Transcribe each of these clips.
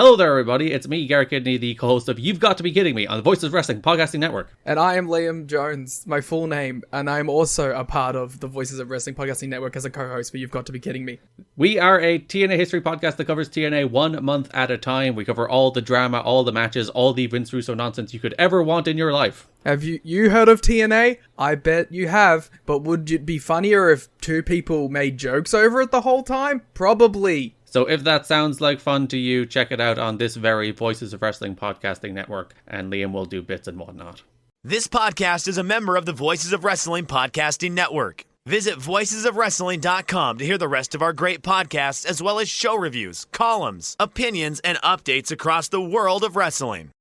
Hello there, everybody. It's me, Garrett Kidney, the co-host of You've Got to Be Kidding Me on the Voices of Wrestling Podcasting Network. And I am Liam Jones, my full name, and I'm also a part of the Voices of Wrestling Podcasting Network as a co-host for You've Got to Be Kidding Me. We are a TNA history podcast that covers TNA 1 month at a time. We cover all the drama, all the matches, all the Vince Russo nonsense you could ever want in your life. Have you heard of TNA? I bet you have, but would it be funnier if two people made jokes over it the whole time? Probably. So if that sounds like fun to you, check it out on this very Voices of Wrestling Podcasting Network, and Liam will do bits and whatnot. This podcast is a member of the Voices of Wrestling Podcasting Network. Visit voicesofwrestling.com to hear the rest of our great podcasts, as well as show reviews, columns, opinions, and updates across the world of wrestling.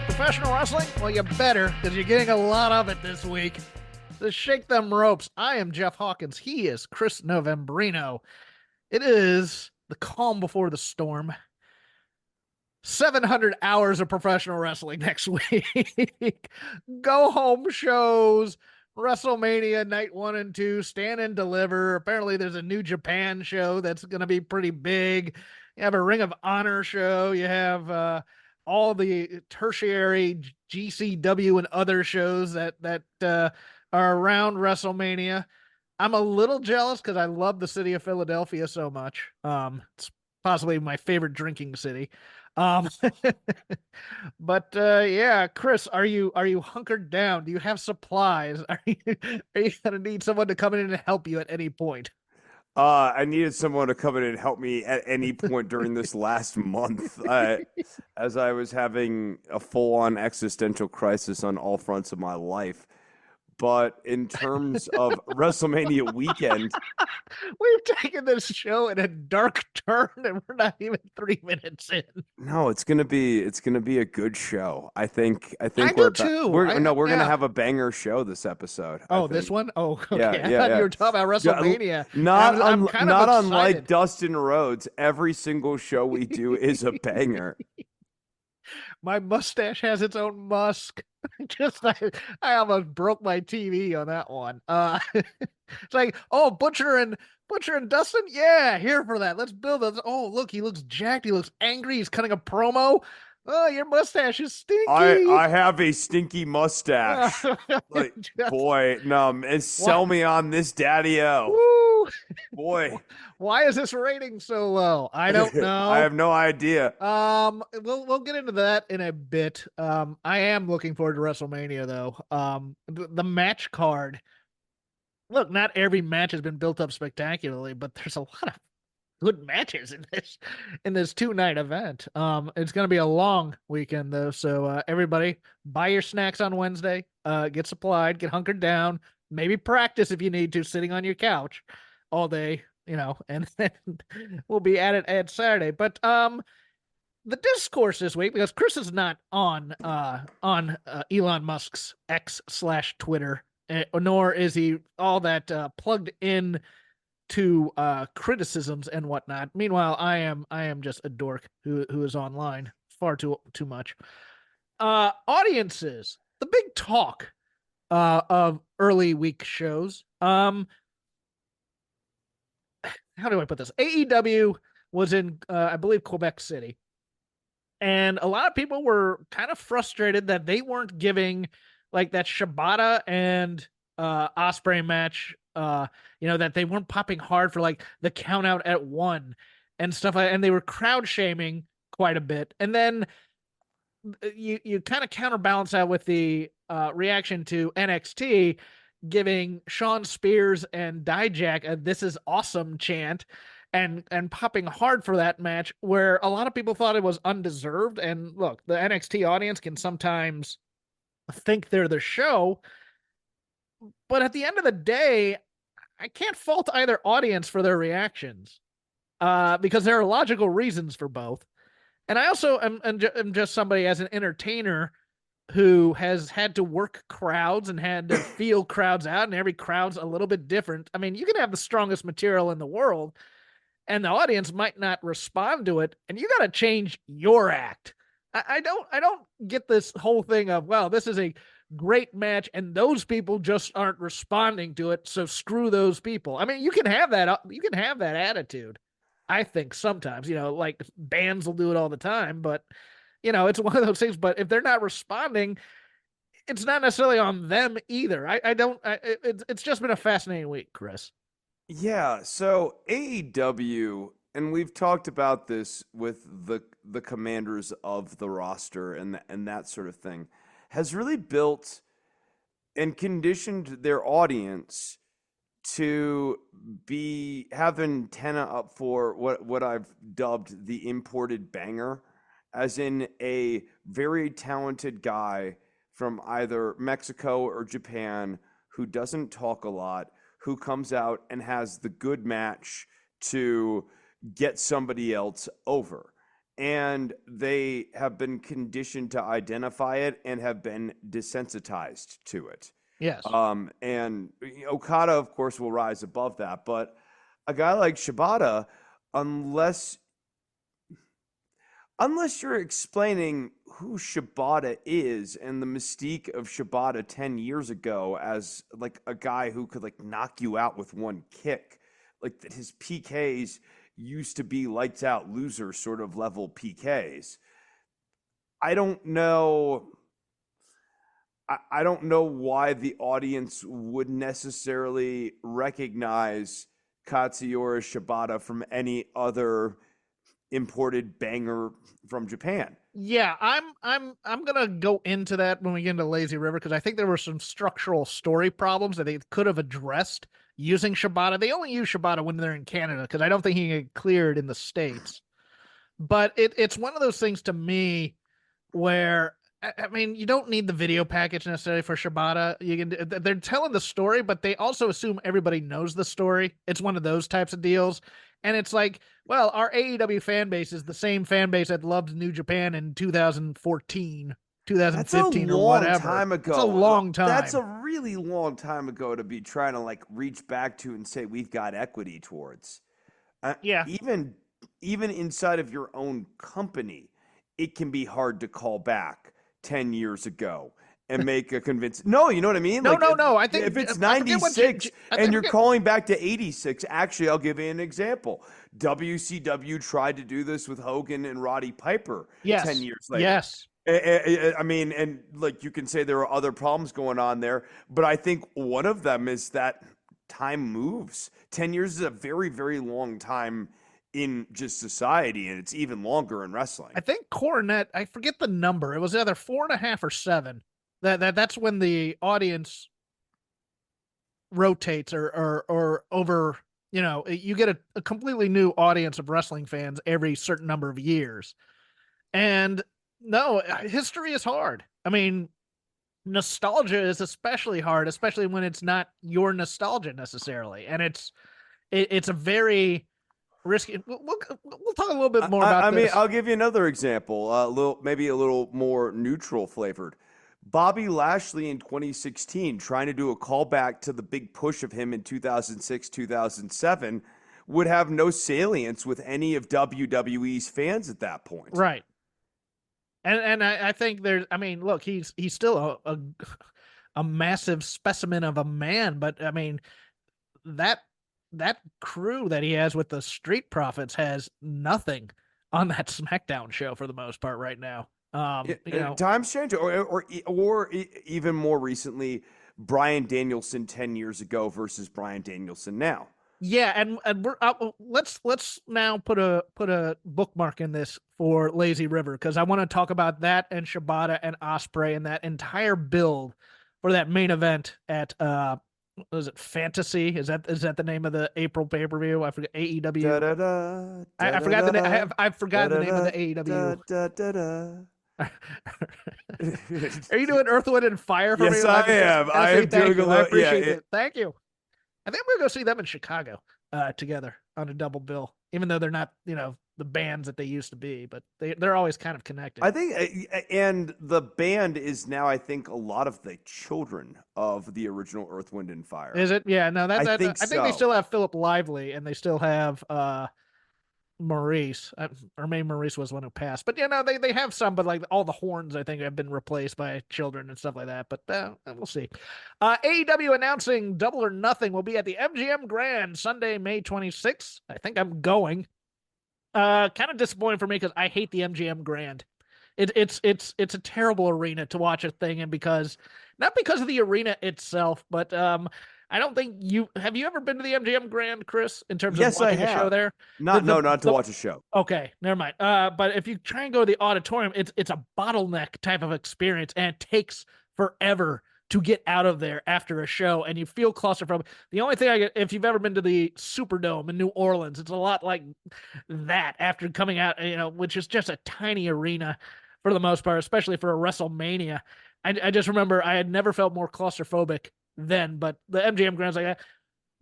Professional wrestling? Well, you better, because you're getting a lot of it this week. So shake them ropes. I am Jeff Hawkins. He is Chris Novembrino. It is the calm before the storm. 700 hours of professional wrestling next week. Go home shows. WrestleMania night 1 and 2. Stand and deliver. Apparently there's a New Japan show that's going to be pretty big. You have a Ring of Honor show. You have all the tertiary GCW and other shows that are around WrestleMania. I'm a little jealous because I love the city of Philadelphia so much. It's possibly my favorite drinking city. But yeah, Chris, are you hunkered down? Do you have supplies? Are you gonna need someone to come in and help you at any point? I needed someone to come in and help me at any point during this last month, as I was having a full-on existential crisis on all fronts of my life. But in terms of WrestleMania weekend, we've taken this show in a dark turn, and we're not even 3 minutes in. No, it's gonna be a good show. I think I we're do too. We're gonna have a banger show this episode. Oh, this one? Oh, okay. Yeah, I thought you were talking about WrestleMania. Not I'm unlike Dustin Rhodes, every single show we do is a banger. My mustache has its own musk. I almost broke my TV on that one. It's like, oh, Butcher and Dustin, yeah, here for that. Let's build this. Oh, look, he looks jacked. He looks angry. He's cutting a promo. Oh, your mustache is stinky. I have a stinky mustache. Like, boy, no, sell me on this, Daddy-O. Boy, why is this rating so low? I don't know. I have no idea. We'll get into that in a bit. I am looking forward to WrestleMania though. The match card. Look, not every match has been built up spectacularly, but there's a lot of good matches in this 2-night event. It's going to be a long weekend though, so everybody buy your snacks on Wednesday. Get supplied, get hunkered down, maybe practice if you need to, sitting on your couch all day, and then we'll be at it at Saturday. But the discourse this week, because Chris is not on Elon Musk's X/Twitter, nor is he all that plugged in to criticisms and whatnot. Meanwhile, I am just a dork who is online far too much. Audiences, the big talk of early week shows. How do I put this? AEW was in, I believe, Quebec City. And a lot of people were kind of frustrated that they weren't giving like that Shibata and Ospreay match, that they weren't popping hard for like the count out at 1 and stuff like that. And they were crowd shaming quite a bit. And then you kind of counterbalance that with the reaction to NXT giving Sean Spears and Dijak a "This is awesome" chant and popping hard for that match, where a lot of people thought it was undeserved. And look, the NXT audience can sometimes think they're the show, but at the end of the day, I can't fault either audience for their reactions, because there are logical reasons for both. And I also am just somebody, as an entertainer, who has had to work crowds and had to feel crowds out, and every crowd's a little bit different. I mean, you can have the strongest material in the world, and the audience might not respond to it, and you got to change your act. I don't get this whole thing of, well, this is a great match and those people just aren't responding to it, so screw those people. I mean, you can have that attitude. I think sometimes, like bands will do it all the time, but it's one of those things. But if they're not responding, it's not necessarily on them either. It's just been a fascinating week, Chris. Yeah, so AEW, and we've talked about this with the commanders of the roster and that sort of thing, has really built and conditioned their audience to have an antenna up for what I've dubbed the imported banger, as in a very talented guy from either Mexico or Japan who doesn't talk a lot, who comes out and has the good match to get somebody else over. And they have been conditioned to identify it and have been desensitized to it. Yes. And Okada, of course, will rise above that. But a guy like Shibata, unless you're explaining who Shibata is and the mystique of Shibata 10 years ago as like a guy who could like knock you out with one kick, like that his PKs used to be lights out loser sort of level PKs. I don't know why the audience would necessarily recognize Katsuyori Shibata from any other imported banger from Japan. Yeah, I'm gonna go into that when we get into Lazy River, because I think there were some structural story problems that they could have addressed using Shibata. They only use Shibata when they're in Canada, because I don't think he can get cleared in the States. But it's one of those things to me where, I mean, you don't need the video package necessarily for Shibata. They're telling the story, but they also assume everybody knows the story. It's one of those types of deals. And it's like, well, our AEW fan base is the same fan base that loved New Japan in 2014, 2015, or whatever. That's a long time ago. It's a long time. That's a really long time ago to be trying to like reach back to and say we've got equity towards. Yeah. Even inside of your own company, it can be hard to call back 10 years ago and make a convincing. No, you know what I mean? No. I think if it's 96 and you're calling back to 86, actually, I'll give you an example. WCW tried to do this with Hogan and Roddy Piper 10 years later. Yes. I mean, and like you can say there are other problems going on there, but I think one of them is that time moves. 10 years is a very, very long time in just society, and it's even longer in wrestling. I think Coronet, I forget the number. It was either 4.5 or 7. That's when the audience rotates or over, you get a completely new audience of wrestling fans every certain number of years. And no, history is hard. I mean, nostalgia is especially hard, especially when it's not your nostalgia necessarily. And it's a very risky. We'll talk a little bit more about this. I mean, I'll give you another example, maybe a little more neutral flavored. Bobby Lashley in 2016, trying to do a callback to the big push of him in 2006, 2007, would have no salience with any of WWE's fans at that point. Right. And I think look, he's still a massive specimen of a man, but I mean, that crew that he has with the Street Profits has nothing on that SmackDown show for the most part right now. Times change, or even more recently, Bryan Danielson 10 years ago versus Bryan Danielson now. Yeah, and we're let's now put a bookmark in this for Lazy River, because I want to talk about that and Shibata and Ospreay and that entire build for that main event at was it Fantasy? Is that the name of the April pay-per-view? I forget. AEW. I forgot the name. I forgot the name of the AEW. Are you doing Earth, Wind, and Fire for me? Yes, I am. I am doing a little. I appreciate it. Thank you. I think I'm gonna go see them in Chicago together on a double bill, even though they're not, the bands that they used to be, but they're always kind of connected. I think, and the band is now, I think, a lot of the children of the original Earth, Wind, and Fire. Is it? Yeah, no, I think I think they so. still have Philip Lively and they still have Maurice, or maybe Maurice was one who passed, but they have some, but like all the horns I think have been replaced by children and stuff like that. But we'll see. AEW announcing Double or Nothing will be at the MGM Grand Sunday, May 26th. I think I'm going. Kind of disappointing for me because I hate the MGM Grand. It's a terrible arena to watch a thing in, because not because of the arena itself, but I don't think have you ever been to the MGM Grand, Chris, in terms of watching a show there? Not to watch a show. Okay, never mind. But if you try and go to the auditorium, it's a bottleneck type of experience, and it takes forever to get out of there after a show, and you feel claustrophobic. The only thing if you've ever been to the Superdome in New Orleans, it's a lot like that after coming out, which is just a tiny arena for the most part, especially for a WrestleMania. I just remember I had never felt more claustrophobic then, but the MGM Grand's like a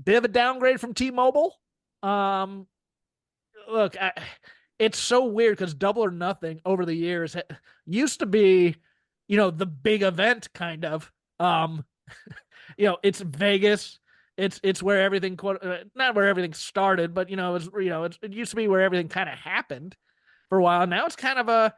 bit of a downgrade from T-Mobile. Look, it's so weird because Double or Nothing over the years used to be, the big event kind of. It's Vegas. It's where everything, not where everything started, but it used to be where everything kind of happened for a while. Now it's kind of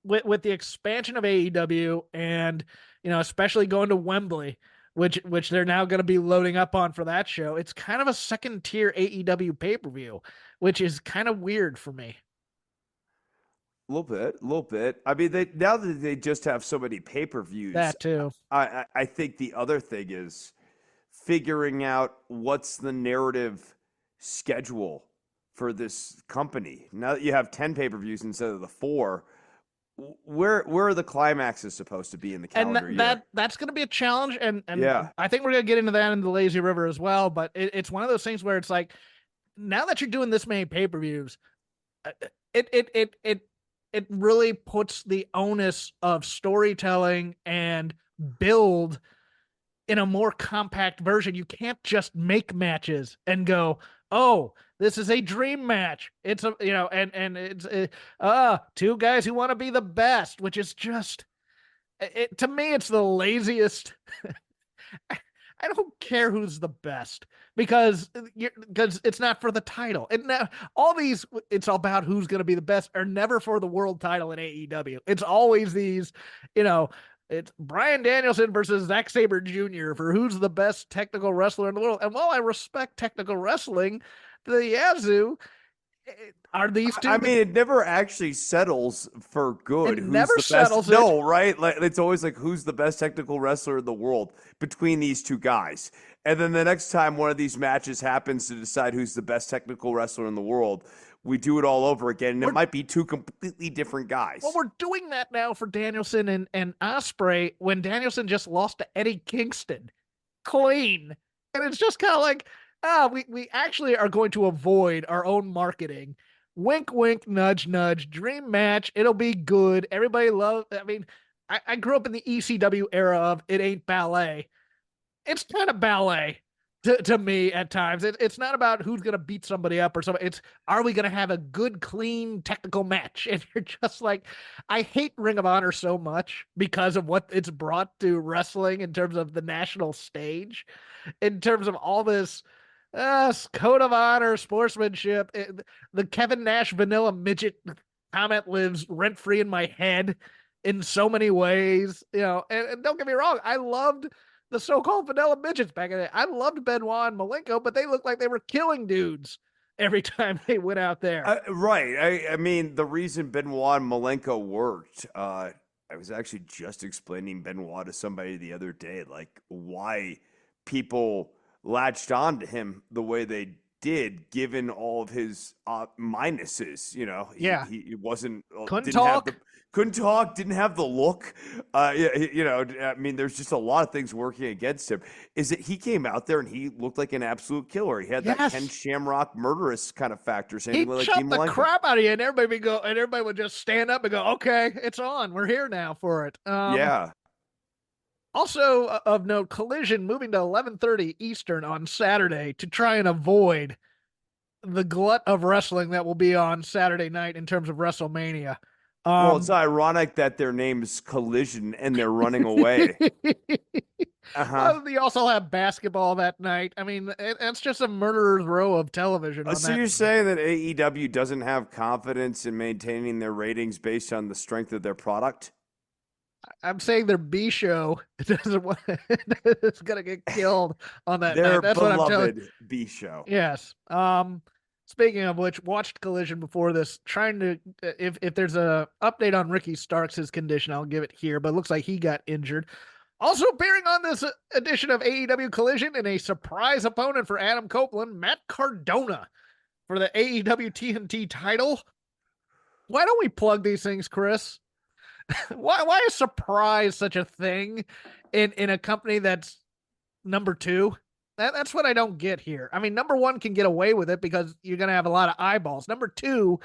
with the expansion of AEW and especially going to Wembley, which they're now going to be loading up on for that show. It's kind of a second tier AEW pay-per-view, which is kind of weird for me. A little bit. I mean, now that they just have so many pay-per-views, That too. I think the other thing is figuring out what's the narrative schedule for this company. Now that you have 10 pay-per-views instead of the 4, where are the climaxes supposed to be in the calendar year? That's going to be a challenge, and yeah. I think we're going to get into that in the Lazy River as well. But it's one of those things where it's like, now that you're doing this many pay-per-views, it really puts the onus of storytelling and build in a more compact version. You can't just make matches and go, oh, this is a dream match. It's and it's two guys who want to be the best, which is just, to me, it's the laziest. I don't care who's the best because it's not for the title. And now all these, it's all about who's going to be the best, are never for the world title in AEW. It's always these, it's Bryan Danielson versus Zack Sabre Jr. for who's the best technical wrestler in the world. And while I respect technical wrestling, the Yazoo, are these two? I mean, it never actually settles for good. It never settles. No, right? Like, it's always like, who's the best technical wrestler in the world between these two guys? And then the next time one of these matches happens to decide who's the best technical wrestler in the world, we do it all over again. And it might be two completely different guys. Well, we're doing that now for Danielson and Ospreay when Danielson just lost to Eddie Kingston. Clean. And it's just kind of like, we actually are going to avoid our own marketing. Wink, wink, nudge, nudge. Dream match. It'll be good. Everybody I mean, I grew up in the ECW era of it ain't ballet. It's kind of ballet to me at times. It's not about who's going to beat somebody up or something. It's, are we going to have a good, clean, technical match? And you're just like, I hate Ring of Honor so much because of what it's brought to wrestling in terms of the national stage, in terms of all this code of honor, sportsmanship. The Kevin Nash vanilla midget comment lives rent free in my head in so many ways, and don't get me wrong. I loved the so-called vanilla midgets back in the day. I loved Benoit and Malenko, but they looked like they were killing dudes every time they went out there. Right. I mean, the reason Benoit and Malenko worked, I was actually just explaining Benoit to somebody the other day, like why people latched on to him the way they did, given all of his minuses. He wasn't couldn't talk, didn't have the look. I mean, there's just a lot of things working against him. Is that he came out there and he looked like an absolute killer. He had that Ken Shamrock murderous kind of factor. He chopped the crap out of you, and everybody would just stand up and go, "Okay, it's on. We're here now for it." Yeah. Also of note, Collision moving to 11:30 Eastern on Saturday to try and avoid the glut of wrestling that will be on Saturday night in terms of WrestleMania. Well, it's ironic that their name's Collision and they're running away. Well, you also have basketball that night. I mean, it's just a murderer's row of television. So you're saying that AEW doesn't have confidence in maintaining their ratings based on the strength of their product? I'm saying their B show doesn't want it's gonna get killed on that Their night. That's what I'm telling. beloved B show. Yes. Speaking of which, watched Collision before this, trying to if there's a update on Ricky Starks' condition, I'll give it here, but it looks like he got injured. Also appearing on this edition of AEW Collision in a surprise opponent for Adam Copeland, Matt Cardona for the AEW TNT title. Why don't we plug these things, Chris? Why is surprise such a thing in a company that's number two? That's what I don't get here. I mean, number one can get away with it because you're going to have a lot of eyeballs. Number two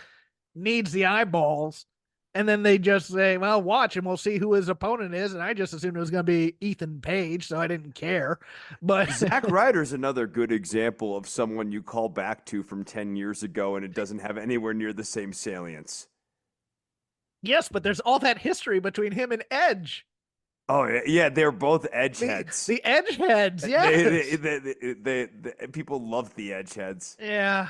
needs the eyeballs. And then they just say, well, watch and we'll see who his opponent is. And I just assumed it was going to be Ethan Page, so I didn't care. But Zack Ryder's another good example of someone you call back to from 10 years ago and it doesn't have anywhere near the same salience. Yes, but there's all that history between him and Edge. Oh, yeah, they're both edge heads. The edge heads, yes. People love the edge heads. Yeah.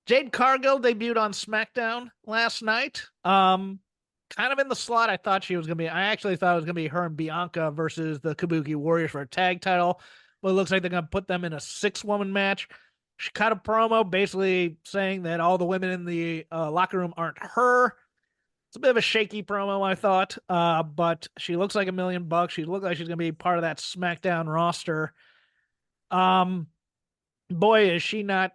Jade Cargill debuted on SmackDown last night. Kind of in the slot I thought she was going to be. I actually thought it was going to be her and Bianca versus the Kabuki Warriors for a tag title. But it looks like they're going to put them in a 6-woman match. She cut a promo basically saying that all the women in the locker room aren't her. It's a bit of a shaky promo, I thought. But she looks like $1 million. She looks like she's going to be part of that SmackDown roster. Boy, is she not...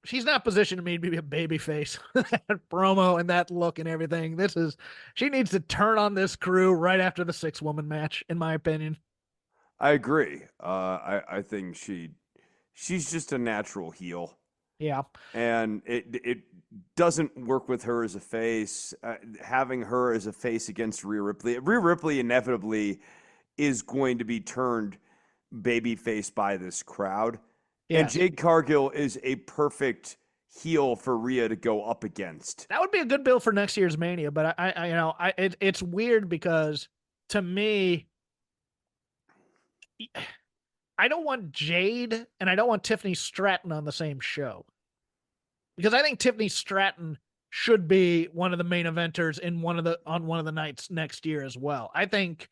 she's not positioned to me to be a babyface. That promo and that look and everything. She needs to turn on this crew right after the 6-woman match, in my opinion. I agree. I think she's just a natural heel. Yeah. And it doesn't work with her as a face. Having her as a face against Rhea Ripley. Rhea Ripley inevitably is going to be turned babyface by this crowd. Yes. And Jade Cargill is a perfect heel for Rhea to go up against. That would be a good build for next year's Mania, but it's weird because to me, I don't want Jade and I don't want Tiffany Stratton on the same show. Because I think Tiffany Stratton should be one of the main eventers on one of the nights next year as well. I think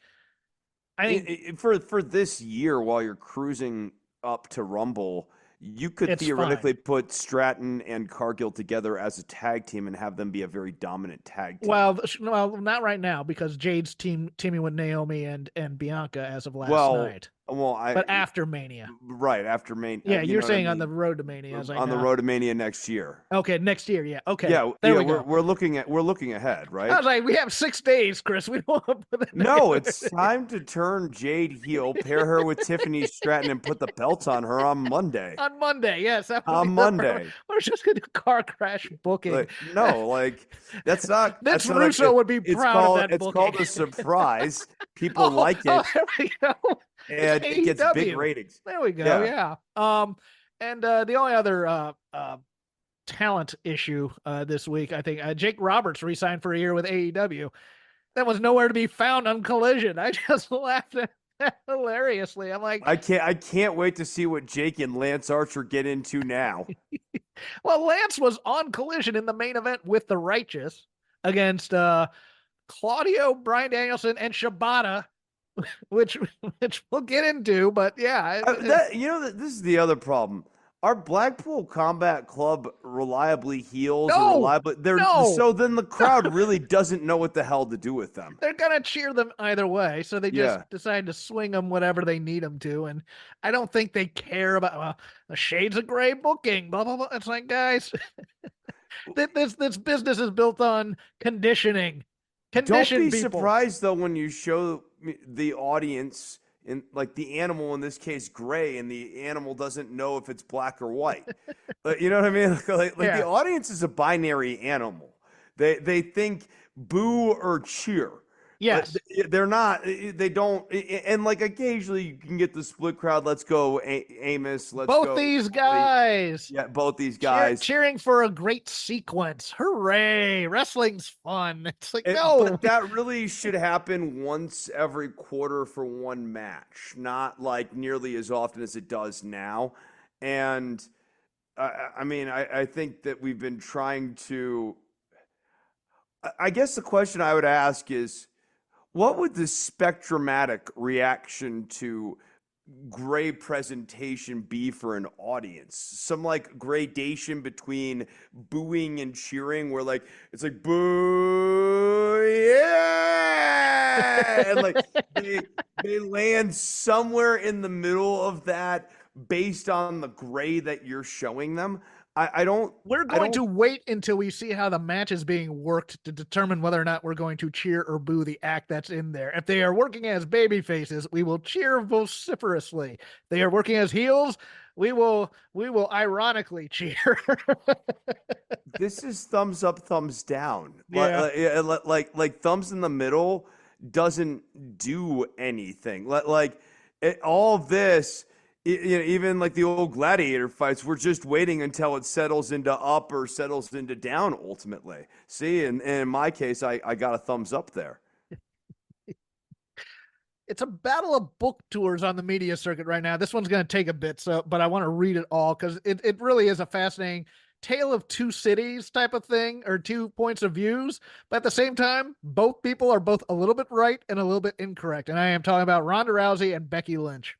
for this year while you're cruising up to Rumble, you could theoretically put Stratton and Cargill together as a tag team and have them be a very dominant tag team. Well, not right now because Jade's teaming with Naomi and Bianca as of last night. But after Mania. Right, after Mania. Yeah, you're saying on the road to Mania. On the road to Mania next year. Okay, next year, yeah. Okay. Yeah, we're looking ahead, right? I was like, we have 6 days, Chris. We don't want to put it No, it's time to turn Jade heel, pair her with Tiffany Stratton, and put the belts on her on Monday. On Monday, yes. On Monday. We're just going to do car crash booking. That's not... Vince Russo would be proud of that booking. It's called a surprise. People like it. There we go. And it gets big ratings. There we go. Yeah. And the only other talent issue this week, I think Jake Roberts re-signed for a year with AEW. That was nowhere to be found on Collision. I just laughed at that hilariously. I'm like, I can't wait to see what Jake and Lance Archer get into now. Well, Lance was on Collision in the main event with the Righteous against Claudio, Bryan Danielson, and Shibata. Which we'll get into, but yeah. This is the other problem. Are Blackpool Combat Club reliably heels? No, so then the crowd really doesn't know what the hell to do with them. They're gonna cheer them either way, so they just decide to swing them whatever they need them to, and I don't think they care about the Shades of Grey booking. Blah blah blah. It's like, guys, this business is built on conditioning. Don't be surprised though when you show the audience in like the animal, in this case gray, and the animal doesn't know if it's black or white. You know what I mean? The audience is a binary animal. They think boo or cheer. Yes. They're not. They don't. And like occasionally you can get the split crowd. Let's go, Amos. Let's Both go. these Foley. guys Yeah, both these guys. cheering for a great sequence. Hooray! Wrestling's fun. It's like, no. But that really should happen once every quarter for one match, not like nearly as often as it does now. And I mean, I think that we've been trying to. I guess the question I would ask is, what would the spectromatic reaction to gray presentation be for an audience? Some like gradation between booing and cheering, where like it's like boo, yeah, and like they land somewhere in the middle of that based on the gray that you're showing them. I don't. We're going to wait until we see how the match is being worked to determine whether or not we're going to cheer or boo the act that's in there. If they are working as baby faces, we will cheer vociferously. If they are working as heels, we will ironically cheer. This is thumbs up, thumbs down. Yeah. Like thumbs in the middle doesn't do anything. All of this, even like the old gladiator fights, we're just waiting until it settles into up or settles into down ultimately. See, and in my case, I got a thumbs up there. It's a battle of book tours on the media circuit right now. This one's going to take a bit, but I want to read it all because it really is a fascinating tale of two cities type of thing, or 2 points of views. But at the same time, both people are both a little bit right and a little bit incorrect. And I am talking about Ronda Rousey and Becky Lynch.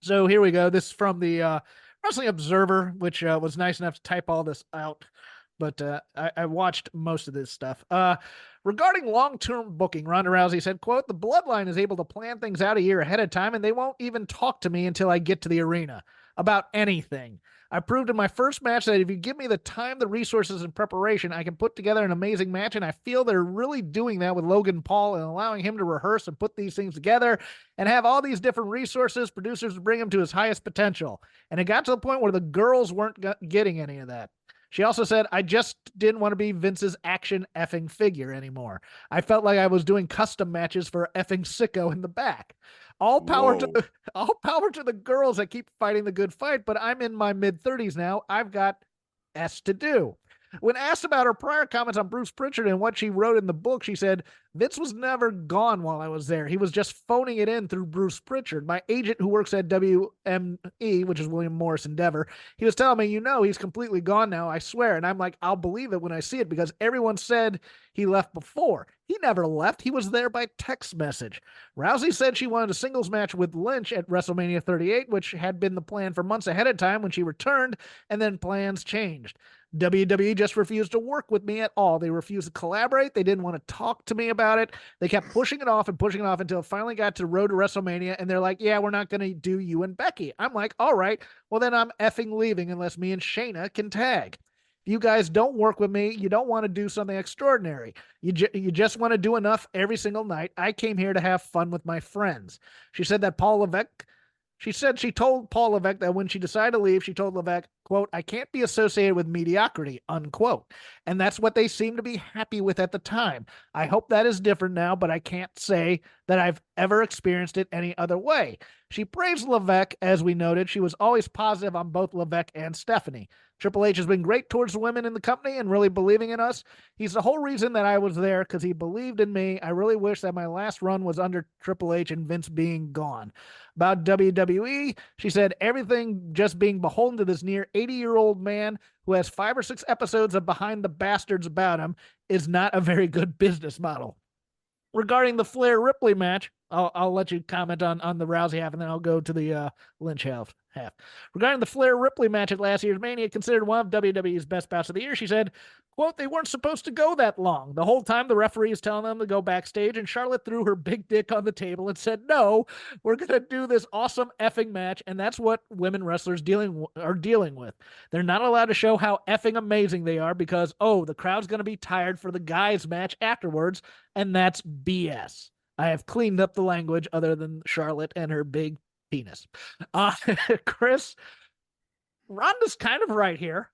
So here we go. This is from the Wrestling Observer, which was nice enough to type all this out. But I watched most of this stuff. Regarding long-term booking, Ronda Rousey said, quote, "The Bloodline is able to plan things out a year ahead of time, and they won't even talk to me until I get to the arena about anything. I proved in my first match that if you give me the time, the resources, and preparation, I can put together an amazing match, and I feel they're really doing that with Logan Paul and allowing him to rehearse and put these things together and have all these different resources, producers to bring him to his highest potential. And it got to the point where the girls weren't getting any of that." She also said, "I just didn't want to be Vince's action effing figure anymore. I felt like I was doing custom matches for effing sicko in the back. All power to the girls that keep fighting the good fight, but I'm in my mid-30s now. I've got S to do." When asked about her prior comments on Bruce Pritchard and what she wrote in the book, she said, "Vince was never gone while I was there. He was just phoning it in through Bruce Pritchard. My agent who works at WME, which is William Morris Endeavor, he was telling me, he's completely gone now, I swear." And I'm like, I'll believe it when I see it because everyone said he left before. He never left. He was there by text message. Rousey said she wanted a singles match with Lynch at WrestleMania 38, which had been the plan for months ahead of time when she returned, and then plans changed. WWE just refused to work with me at all. They refused to collaborate. They didn't want to talk to me about it. They kept pushing it off until it finally got to the road to WrestleMania, and they're like, "Yeah, we're not going to do you and Becky." I'm like, all right, well then I'm effing leaving unless me and Shayna can tag. If you guys don't work with me, you don't want to do something extraordinary. You just want to do enough every single night. I came here to have fun with my friends. She said that she told Paul Levesque that when she decided to leave, she told Levesque, quote, "I can't be associated with mediocrity," unquote. And that's what they seemed to be happy with at the time. I hope that is different now, but I can't say that I've ever experienced it any other way. She praised Levesque, as we noted. She was always positive on both Levesque and Stephanie. Triple H has been great towards the women in the company and really believing in us. He's the whole reason that I was there because he believed in me. I really wish that my last run was under Triple H and Vince being gone. About WWE, she said, "Everything just being beholden to this near 80-year-old man who has 5 or 6 episodes of Behind the Bastards about him is not a very good business model." Regarding the Flair Ripley match, I'll let you comment on the Rousey half, and then I'll go to the Lynch half. Regarding the Flair Ripley match at last year's Mania, considered one of WWE's best bouts of the year, she said, quote, "They weren't supposed to go that long. The whole time the referee is telling them to go backstage, and Charlotte threw her big dick on the table and said, 'No, we're going to do this awesome effing match.' And that's what women wrestlers are dealing with. They're not allowed to show how effing amazing they are because, the crowd's going to be tired for the guys' match afterwards, and that's BS. I have cleaned up the language other than Charlotte and her big penis." Chris, Ronda's kind of right here.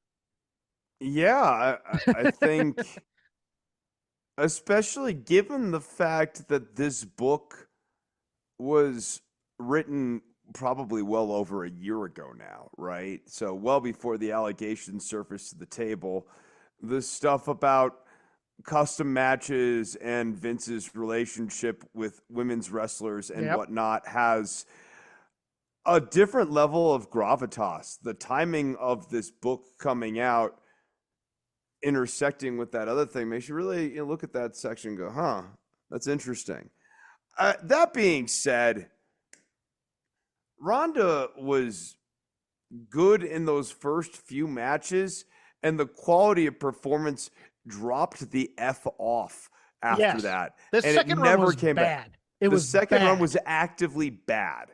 Yeah, I think especially given the fact that this book was written probably well over a year ago now, right? So well before the allegations surfaced to the table. The stuff about custom matches and Vince's relationship with women's wrestlers and whatnot has a different level of gravitas. The timing of this book coming out intersecting with that other thing makes you really look at that section and go, huh, that's interesting. That being said, Ronda was good in those first few matches, and the quality of performance dropped the F off after that. The and second it run never was came bad. back. The second run bad. was actively bad.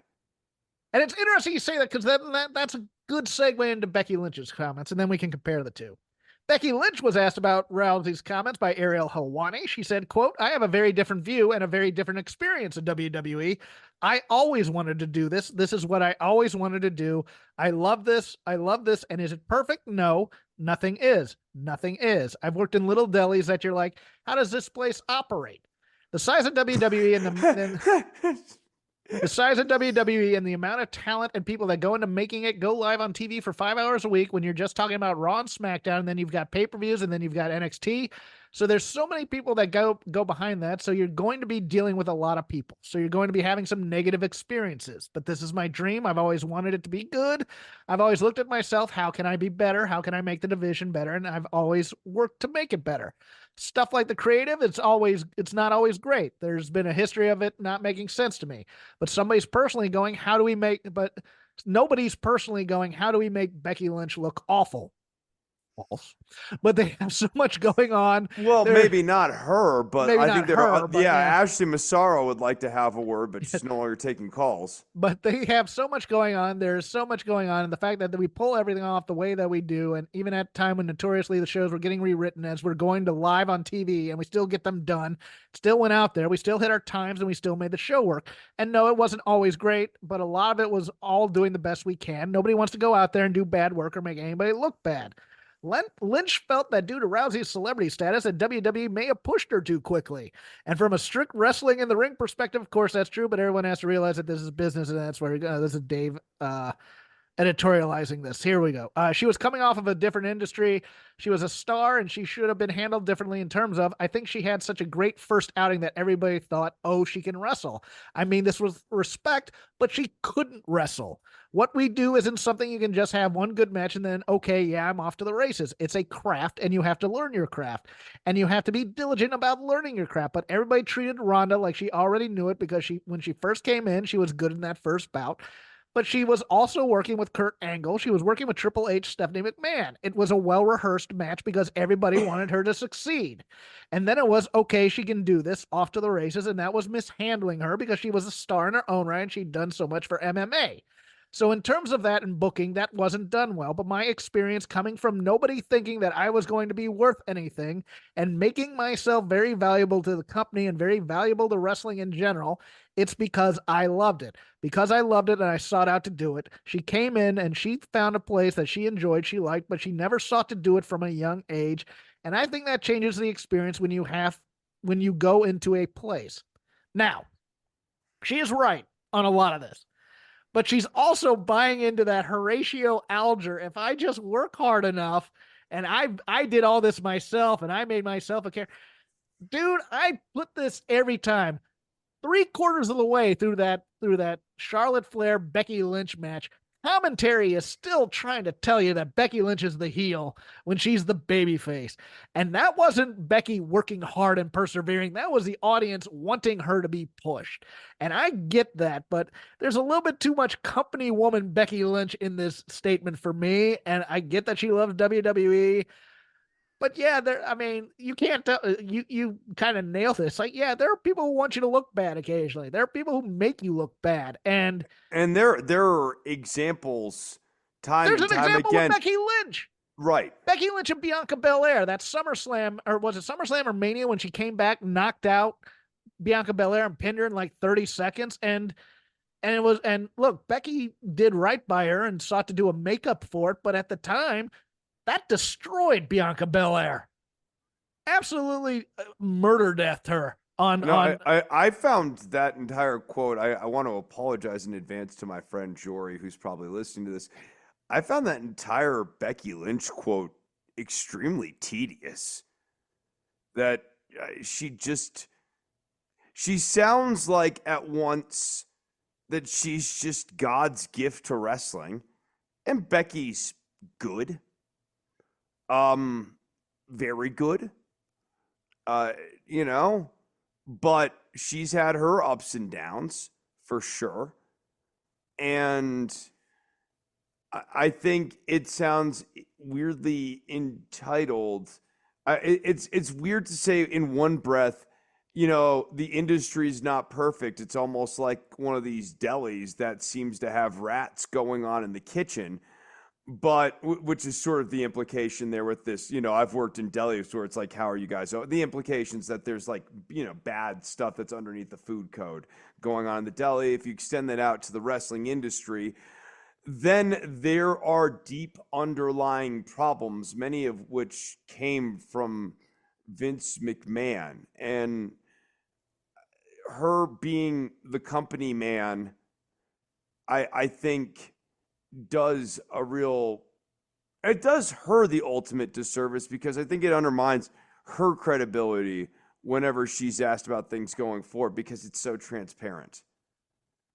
And it's interesting you say that because that's a good segue into Becky Lynch's comments, and then we can compare the two. Becky Lynch was asked about Rousey's comments by Ariel Helwani. She said, quote, "I have a very different view and a very different experience of WWE. I always wanted to do this. This is what I always wanted to do. I love this. I love this. And is it perfect? No, nothing is. Nothing is. I've worked in little delis that you're like, how does this place operate? The size of WWE and the size of WWE and the amount of talent and people that go into making it go live on TV for 5 hours a week when you're just talking about Raw and SmackDown, and then you've got pay-per-views, and then you've got NXT. So there's so many people that go behind that. So you're going to be dealing with a lot of people. So you're going to be having some negative experiences. But this is my dream. I've always wanted it to be good. I've always looked at myself. How can I be better? How can I make the division better? And I've always worked to make it better. Stuff like the creative, it's not always great. There's been a history of it not making sense to me. But somebody's personally going, nobody's personally going, how do we make Becky Lynch look awful? False. But they have so much going on. Well, maybe not her, but I think there are. Yeah, Ashley Massaro would like to have a word, but she's no longer taking calls. But they have so much going on. There's so much going on. And the fact that we pull everything off the way that we do, and even at a time when notoriously the shows were getting rewritten as we're going to live on TV and we still get them done, still went out there, we still hit our times, and we still made the show work. And no, it wasn't always great, but a lot of it was all doing the best we can. Nobody wants to go out there and do bad work or make anybody look bad. Lynch felt that due to Rousey's celebrity status, that WWE may have pushed her too quickly. And from a strict wrestling in the ring perspective, of course, that's true, but everyone has to realize that this is business, and that's where this is Dave editorializing this. Here we go. She was coming off of a different industry. She was a star, and she should have been handled differently in terms of, I think she had such a great first outing that everybody thought, oh, she can wrestle. I mean this with respect, but she couldn't wrestle. What we do isn't something you can just have one good match and then, okay, yeah, I'm off to the races. It's a craft, and you have to learn your craft, and you have to be diligent about learning your craft. But everybody treated Ronda like she already knew it because when she first came in, she was good in that first bout. But she was also working with Kurt Angle. She was working with Triple H, Stephanie McMahon. It was a well-rehearsed match because everybody wanted her to succeed. And then it was, okay, she can do this, off to the races, and that was mishandling her because she was a star in her own right, and she'd done so much for MMA. So in terms of that and booking, that wasn't done well. But my experience coming from nobody thinking that I was going to be worth anything and making myself very valuable to the company and very valuable to wrestling in general, it's because I loved it. Because I loved it and I sought out to do it. She came in and she found a place that she enjoyed, she liked, but she never sought to do it from a young age. And I think that changes the experience when you go into a place. Now, she is right on a lot of this. But she's also buying into that Horatio Alger. If I just work hard enough, and I did all this myself, and I made myself a character. Dude, I put this every time. 3/4 of the way through that Charlotte Flair Becky Lynch match, commentary is still trying to tell you that Becky Lynch is the heel when she's the babyface. And that wasn't Becky working hard and persevering. That was the audience wanting her to be pushed. And I get that, but there's a little bit too much company woman Becky Lynch in this statement for me. And I get that she loves WWE. But yeah, you can't tell. You kind of nail this. Like, yeah, there are people who want you to look bad occasionally. There are people who make you look bad, and there are examples time there's and an time example again. with Becky Lynch, right? Becky Lynch and Bianca Belair. That SummerSlam, or was it SummerSlam or Mania, when she came back, knocked out Bianca Belair and pinned her in like 30 seconds, and look, Becky did right by her and sought to do a makeup for it, but at the time, that destroyed Bianca Belair. absolutely murder death her on No, on. I found that entire quote. I want to apologize in advance to my friend Jory, who's probably listening to this. I found that entire Becky Lynch quote extremely tedious. That she sounds like at once that she's just God's gift to wrestling, and Becky's good, very good, you know, but she's had her ups and downs for sure, and I think it sounds weirdly entitled. It's weird to say in one breath, you know, the industry's not perfect. It's almost like one of these delis that seems to have rats going on in the kitchen, but which is sort of the implication there with this. You know, I've worked in delis where it's like, how are you guys? So the implications that there's like, you know, bad stuff that's underneath the food code going on in the deli. If you extend that out to the wrestling industry, then there are deep underlying problems, many of which came from Vince McMahon. And her being the company man, I think does it does her the ultimate disservice, because I think it undermines her credibility whenever she's asked about things going forward, because it's so transparent.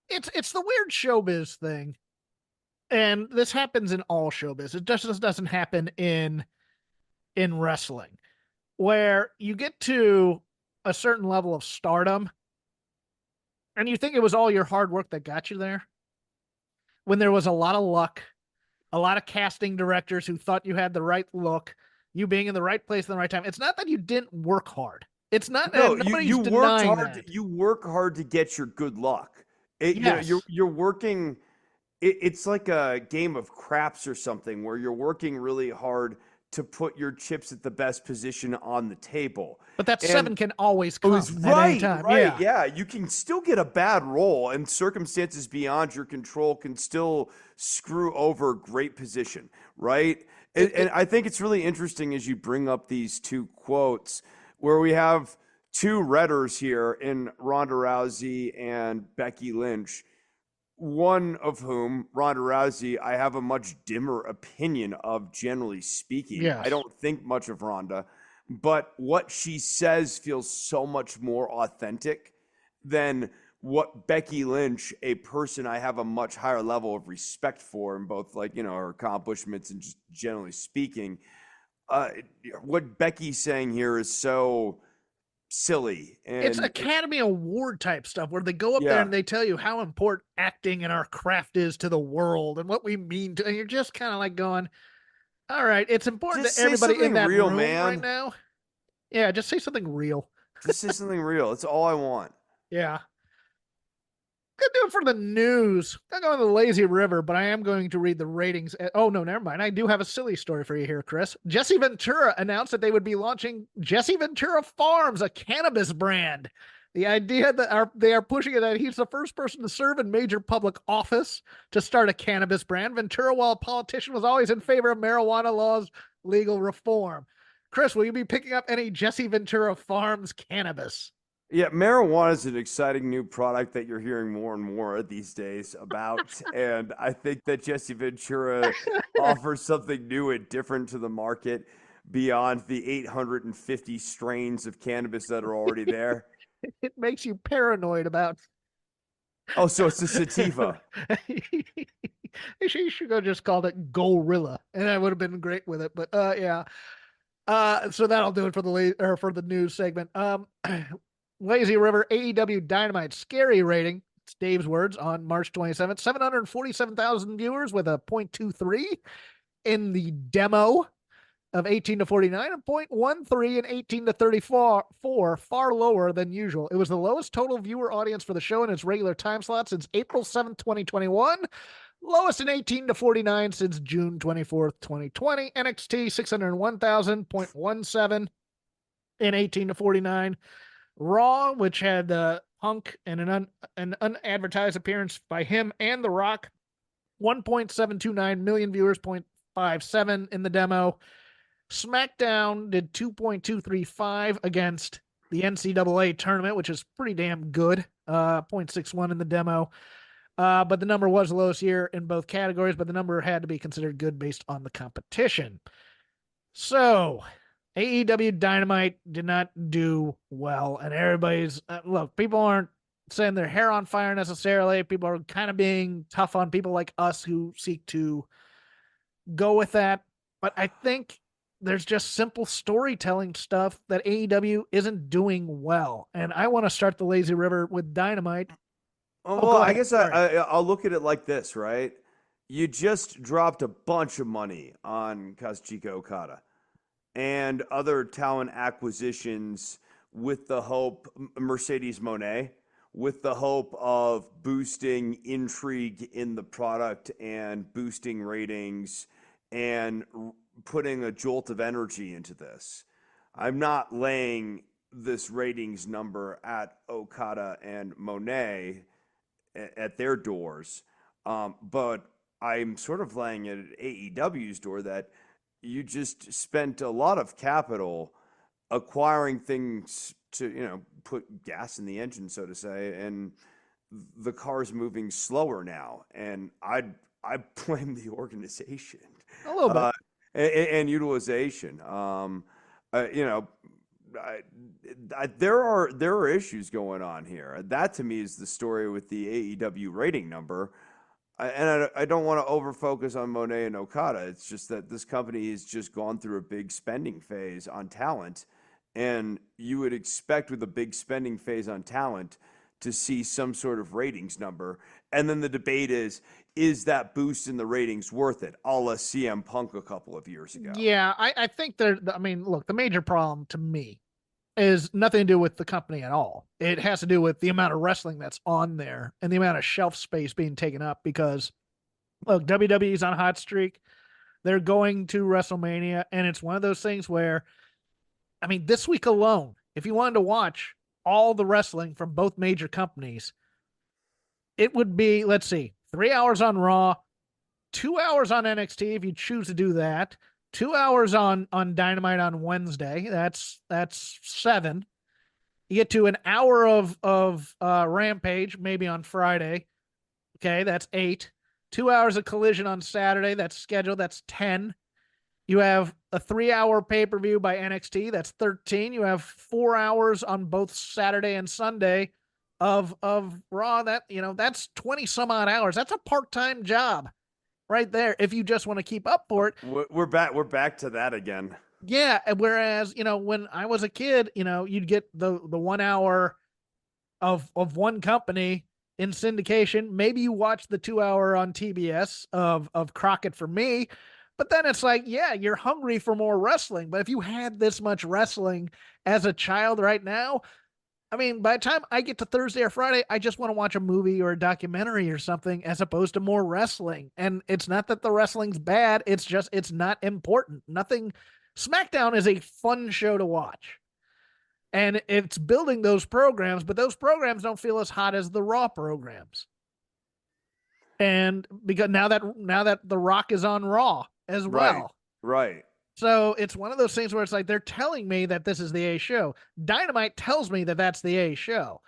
It's the weird showbiz thing. And this happens in all showbiz. It just doesn't happen in wrestling, where you get to a certain level of stardom and you think it was all your hard work that got you there, when there was a lot of luck, a lot of casting directors who thought you had the right look, you being in the right place at the right time. It's not that you didn't work hard. It's not. No, nobody's you worked denying hard. that. You work hard to get your good luck. Yes. You're working. It's like a game of craps or something where you're working really hard to put your chips at the best position on the table. But that And- seven can always Oh, come it's at any time. right. Yeah. Yeah, you can still get a bad roll, and circumstances beyond your control can still screw over great position, right? And I think it's really interesting as you bring up these two quotes where we have two redders here in Ronda Rousey and Becky Lynch, one of whom, Ronda Rousey, I have a much dimmer opinion of, generally speaking. Yes. I don't think much of Ronda, but what she says feels so much more authentic than what Becky Lynch, a person I have a much higher level of respect for in both, like, you know, her accomplishments and just generally speaking. What Becky's saying here is so silly. And It's Academy Award type stuff where they go up there and they tell you how important acting and our craft is to the world and what we mean to, and you're just kind of like going, all right, it's important Just to say everybody in something that real, room man. right now. Yeah, just say something real. Just say something real. That's all I want. Yeah. Gonna do it for the news. I'm going to the lazy river, but I am going to read the ratings. Oh, no, never mind. I do have a silly story for you here, Chris. Jesse Ventura announced that they would be launching Jesse Ventura Farms, a cannabis brand. The idea that they are pushing it that he's the first person to serve in major public office to start a cannabis brand. Ventura, while a politician, was always in favor of marijuana laws legal reform. Chris, will you be picking up any Jesse Ventura Farms cannabis? Yeah, marijuana is an exciting new product that you're hearing more and more these days about. And I think that Jesse Ventura offers something new and different to the market beyond the 850 strains of cannabis that are already there. It makes you paranoid about. Oh, so it's a sativa. She should have just called it Gorilla, and I would have been great with it. But yeah. So that'll do it for the news segment. Lazy River AEW Dynamite scary rating. It's Dave's words on March 27th. 747,000 viewers with a 0.23 in the demo of 18 to 49, and 0.13 in 18 to 34, far lower than usual. It was the lowest total viewer audience for the show in its regular time slot since April 7th, 2021. Lowest in 18 to 49 since June 24th, 2020. NXT 601,000, 0.17 in 18 to 49. Raw, which had Punk and an unadvertised appearance by him and The Rock, 1.729 million viewers, 0.57 in the demo. SmackDown did 2.235 against the NCAA tournament, which is pretty damn good. 0.61 in the demo. But the number was the lowest year in both categories, but the number had to be considered good based on the competition. So, AEW Dynamite did not do well, and everybody's look, people aren't setting their hair on fire necessarily. People are kind of being tough on people like us who seek to go with that. But I think there's just simple storytelling stuff that AEW isn't doing well. And I want to start the lazy river with Dynamite. Well, I guess I'll look at it like this, right? You just dropped a bunch of money on Kazuchika Okada and other talent acquisitions with the hope, Mercedes Moné, with the hope of boosting intrigue in the product and boosting ratings and putting a jolt of energy into this. I'm not laying this ratings number at Okada and Moné at their doors, but I'm sort of laying it at AEW's door that you just spent a lot of capital acquiring things to, put gas in the engine, so to say, and the car's moving slower now. And I blame the organization A little bit. and utilization. There are issues going on here. That to me is the story with the AEW rating number. I don't want to overfocus on Moné and Okada. It's just that this company has just gone through a big spending phase on talent. And you would expect with a big spending phase on talent to see some sort of ratings number. And then the debate is that boost in the ratings worth it? A la CM Punk a couple of years ago. Yeah, I think look, the major problem to me is nothing to do with the company at all. It has to do with the amount of wrestling that's on there and the amount of shelf space being taken up because, look, WWE's on a hot streak. They're going to WrestleMania, and it's one of those things where, this week alone, if you wanted to watch all the wrestling from both major companies, it would be, 3 hours on Raw, 2 hours on NXT if you choose to do that, 2 hours on Dynamite on Wednesday. That's 7. You get to an hour of Rampage maybe on Friday. Okay, that's 8. 2 hours of Collision on Saturday. That's scheduled. That's 10. You have a 3-hour pay-per-view by NXT. That's 13. You have 4 hours on both Saturday and Sunday of Raw. That's 20 some odd hours. That's a part-time job right there. If you just want to keep up for it. We're back to that again. Yeah. Whereas, when I was a kid, you'd get the 1 hour of one company in syndication. Maybe you watch the 2 hour on TBS of Crockett for me. But then it's like, yeah, you're hungry for more wrestling. But if you had this much wrestling as a child right now, by the time I get to Thursday or Friday, I just want to watch a movie or a documentary or something as opposed to more wrestling. And it's not that the wrestling's bad. It's just, it's not important. SmackDown is a fun show to watch. And it's building those programs, but those programs don't feel as hot as the Raw programs. And because now that The Rock is on Raw as well. Right. So it's one of those things where it's like they're telling me that this is the A show. Dynamite tells me that that's the A show.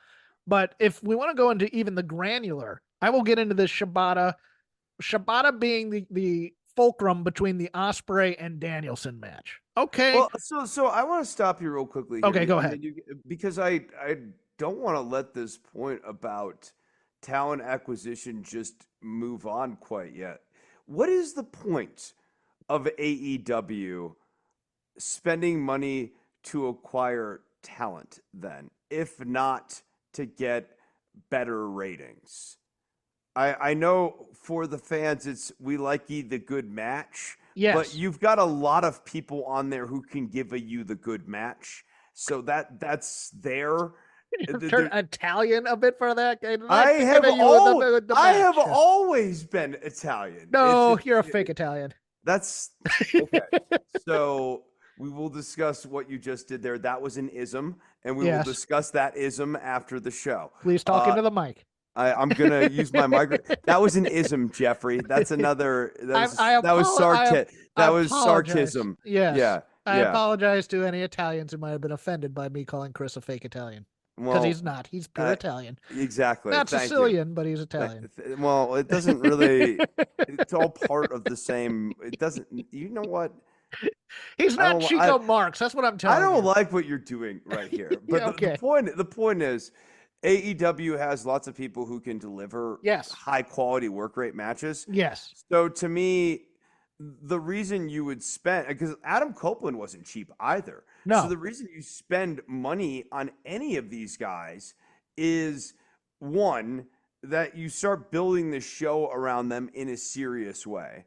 But if we want to go into even the granular, I will get into this Shibata being the fulcrum between the Ospreay and Danielson match. Okay. Well, so I want to stop you real quickly here. Okay, go ahead. Because I don't want to let this point about talent acquisition just move on quite yet. What is the point of AEW spending money to acquire talent then, if not to get better ratings? I know for the fans, we like the good match. Yes. But you've got a lot of people on there who can give you the good match. So that's there. Turn Italian a bit for that. I have always been Italian. No, you're a fake Italian. That's okay. So we will discuss what you just did there. That was an ism, and we will discuss that ism after the show. Please talk into the mic. I'm gonna use my microphone. That was an ism, Jeffrey. That's another. That was sarcasm. Yes. Yeah. I Yeah. apologize to any Italians who might have been offended by me calling Chris a fake Italian. Because Well, he's not. He's pure Italian. exactly. Not Thank you. Sicilian, but he's Italian. Well, it doesn't really. It's all part of the same. It doesn't. You know what? He's I not don't- Chico Marx. That's what I'm telling I you. don't like what you're doing right here. But Yeah, okay. the point is, AEW has lots of people who can deliver Yes. high quality work rate matches. Yes. So to me, the reason you would spend, because Adam Copeland wasn't cheap either. No. So the reason you spend money on any of these guys is, one, that you start building the show around them in a serious way.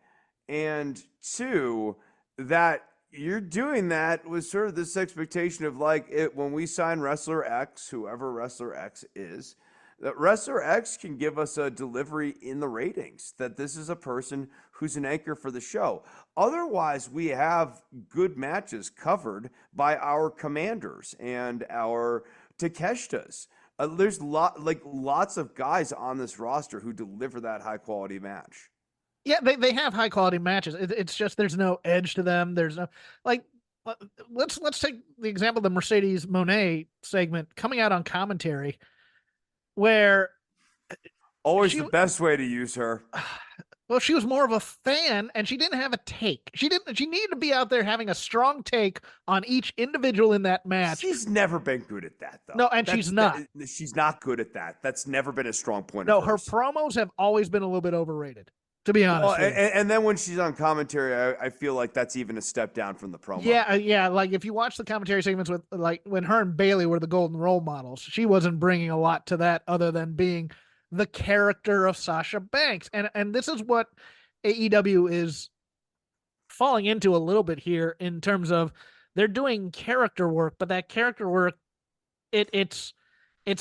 And two, that you're doing that with sort of this expectation of like when we sign wrestler X, whoever wrestler X is, that wrestler X can give us a delivery in the ratings, that this is a person who's an anchor for the show. Otherwise, we have good matches covered by our commanders and our Takeshtas. There's lots of guys on this roster who deliver that high quality match. Yeah, they have high quality matches. It's just there's no edge to them. There's no let's take the example of the Mercedes Moné segment coming out on commentary, where always the best way to use her. Well, she was more of a fan, and she didn't have a take. She needed to be out there having a strong take on each individual in that match. She's never been good at that, though. No, and she's not. She's not good at that. That's never been a strong point. No, of her hers. promos have always been a little bit overrated, to be honest. Well, and then when she's on commentary, I feel like that's even a step down from the promo. Yeah. Like if you watch the commentary segments with like when her and Bailey were the golden role models, she wasn't bringing a lot to that other than being the character of Sasha Banks. And this is what AEW is falling into a little bit here in terms of they're doing character work, but that character work, it's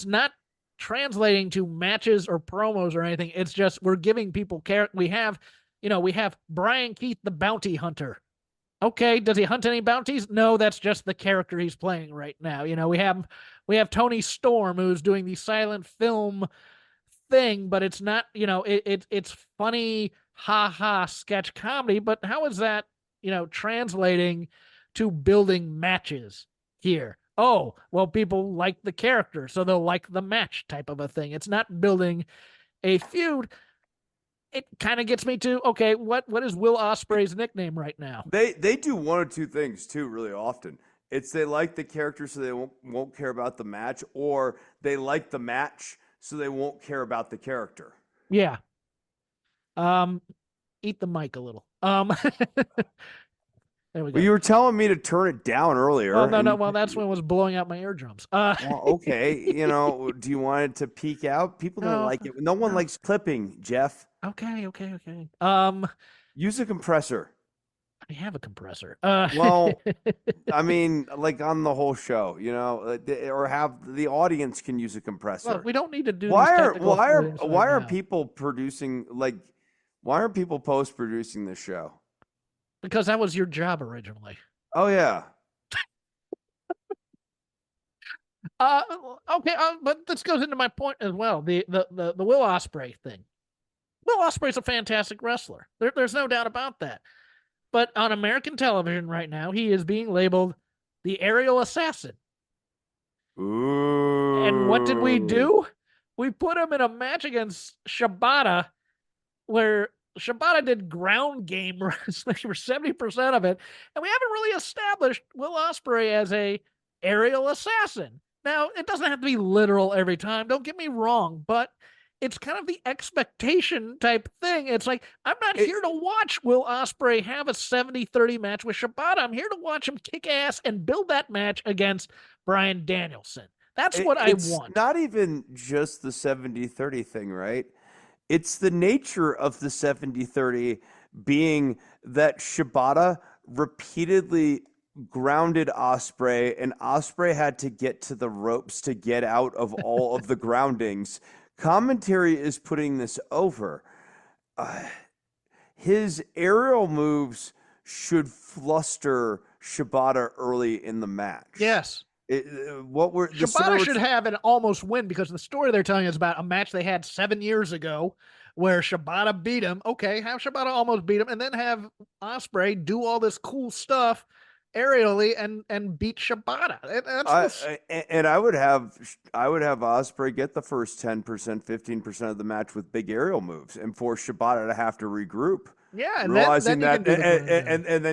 not translating to matches or promos or anything. It's just we're giving people character. We have Brian Keith, the bounty hunter. Okay, does he hunt any bounties? No, that's just the character he's playing right now. We have Tony Storm, who's doing the silent film thing, but it's not, it's funny, ha sketch comedy, but how is that, translating to building matches here? Oh, well, people like the character, so they'll like the match type of a thing. It's not building a feud. It kind of gets me to, okay, what is Will Ospreay's nickname right now? They do one or two things too, really often. It's they like the character, so they won't care about the match, or they like the match, so they won't care about the character. Yeah. Eat the mic a little. There we go. Well, you were telling me to turn it down earlier. Well, no. Well, that's when it was blowing out my eardrums. Well, okay. Do you want it to peek out? People don't like it. No one likes clipping, Jeff. Okay. Use a compressor. I have a compressor. Well, I mean, like on the whole show, or have the audience can use a compressor. Well, we don't need to do. Why are people producing why are people post producing this show? Because that was your job originally. Oh yeah. Okay. But this goes into my point as well. The Will Ospreay thing. Will Ospreay's a fantastic wrestler. There's no doubt about that. But on American television right now, he is being labeled the aerial assassin. Ooh. And what did we do? We put him in a match against Shibata, where Shibata did ground game wrestling for 70% of it, and we haven't really established Will Ospreay as a aerial assassin. Now, it doesn't have to be literal every time, don't get me wrong, but it's kind of the expectation type thing. It's like, I'm not here to watch Will Ospreay have a 70-30 match with Shibata. I'm here to watch him kick ass and build that match against Bryan Danielson. That's what I want. It's not even just the 70-30 thing, right? It's the nature of the 70-30 being that Shibata repeatedly grounded Ospreay, and Ospreay had to get to the ropes to get out of all of the groundings. Commentary is putting this over. His aerial moves should fluster Shibata early in the match. Yes. Shibata should have an almost win, because the story they're telling us about a match they had 7 years ago where Shibata beat him. Okay, have Shibata almost beat him, and then have Ospreay do all this cool stuff aerially and beat Shibata. I would have Ospreay get the first 10%, 15% of the match with big aerial moves and force Shibata to have to regroup. Yeah, and realizing then and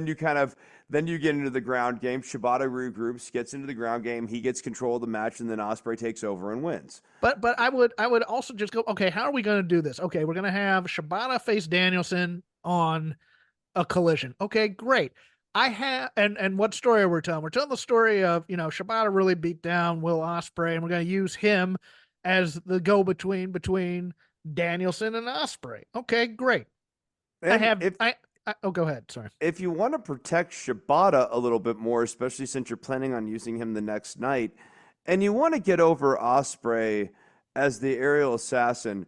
then you get into the ground game. Shibata regroups, gets into the ground game. He gets control of the match, and then Ospreay takes over and wins. But I would also just go, okay, how are we going to do this? Okay, we're going to have Shibata face Danielson on a Collision. Okay, great. And what story are we telling? We're telling the story of, Shibata really beat down Will Ospreay, and we're going to use him as the go-between Danielson and Ospreay. Okay, great. And go ahead. Sorry. If you want to protect Shibata a little bit more, especially since you're planning on using him the next night, and you want to get over Ospreay as the aerial assassin,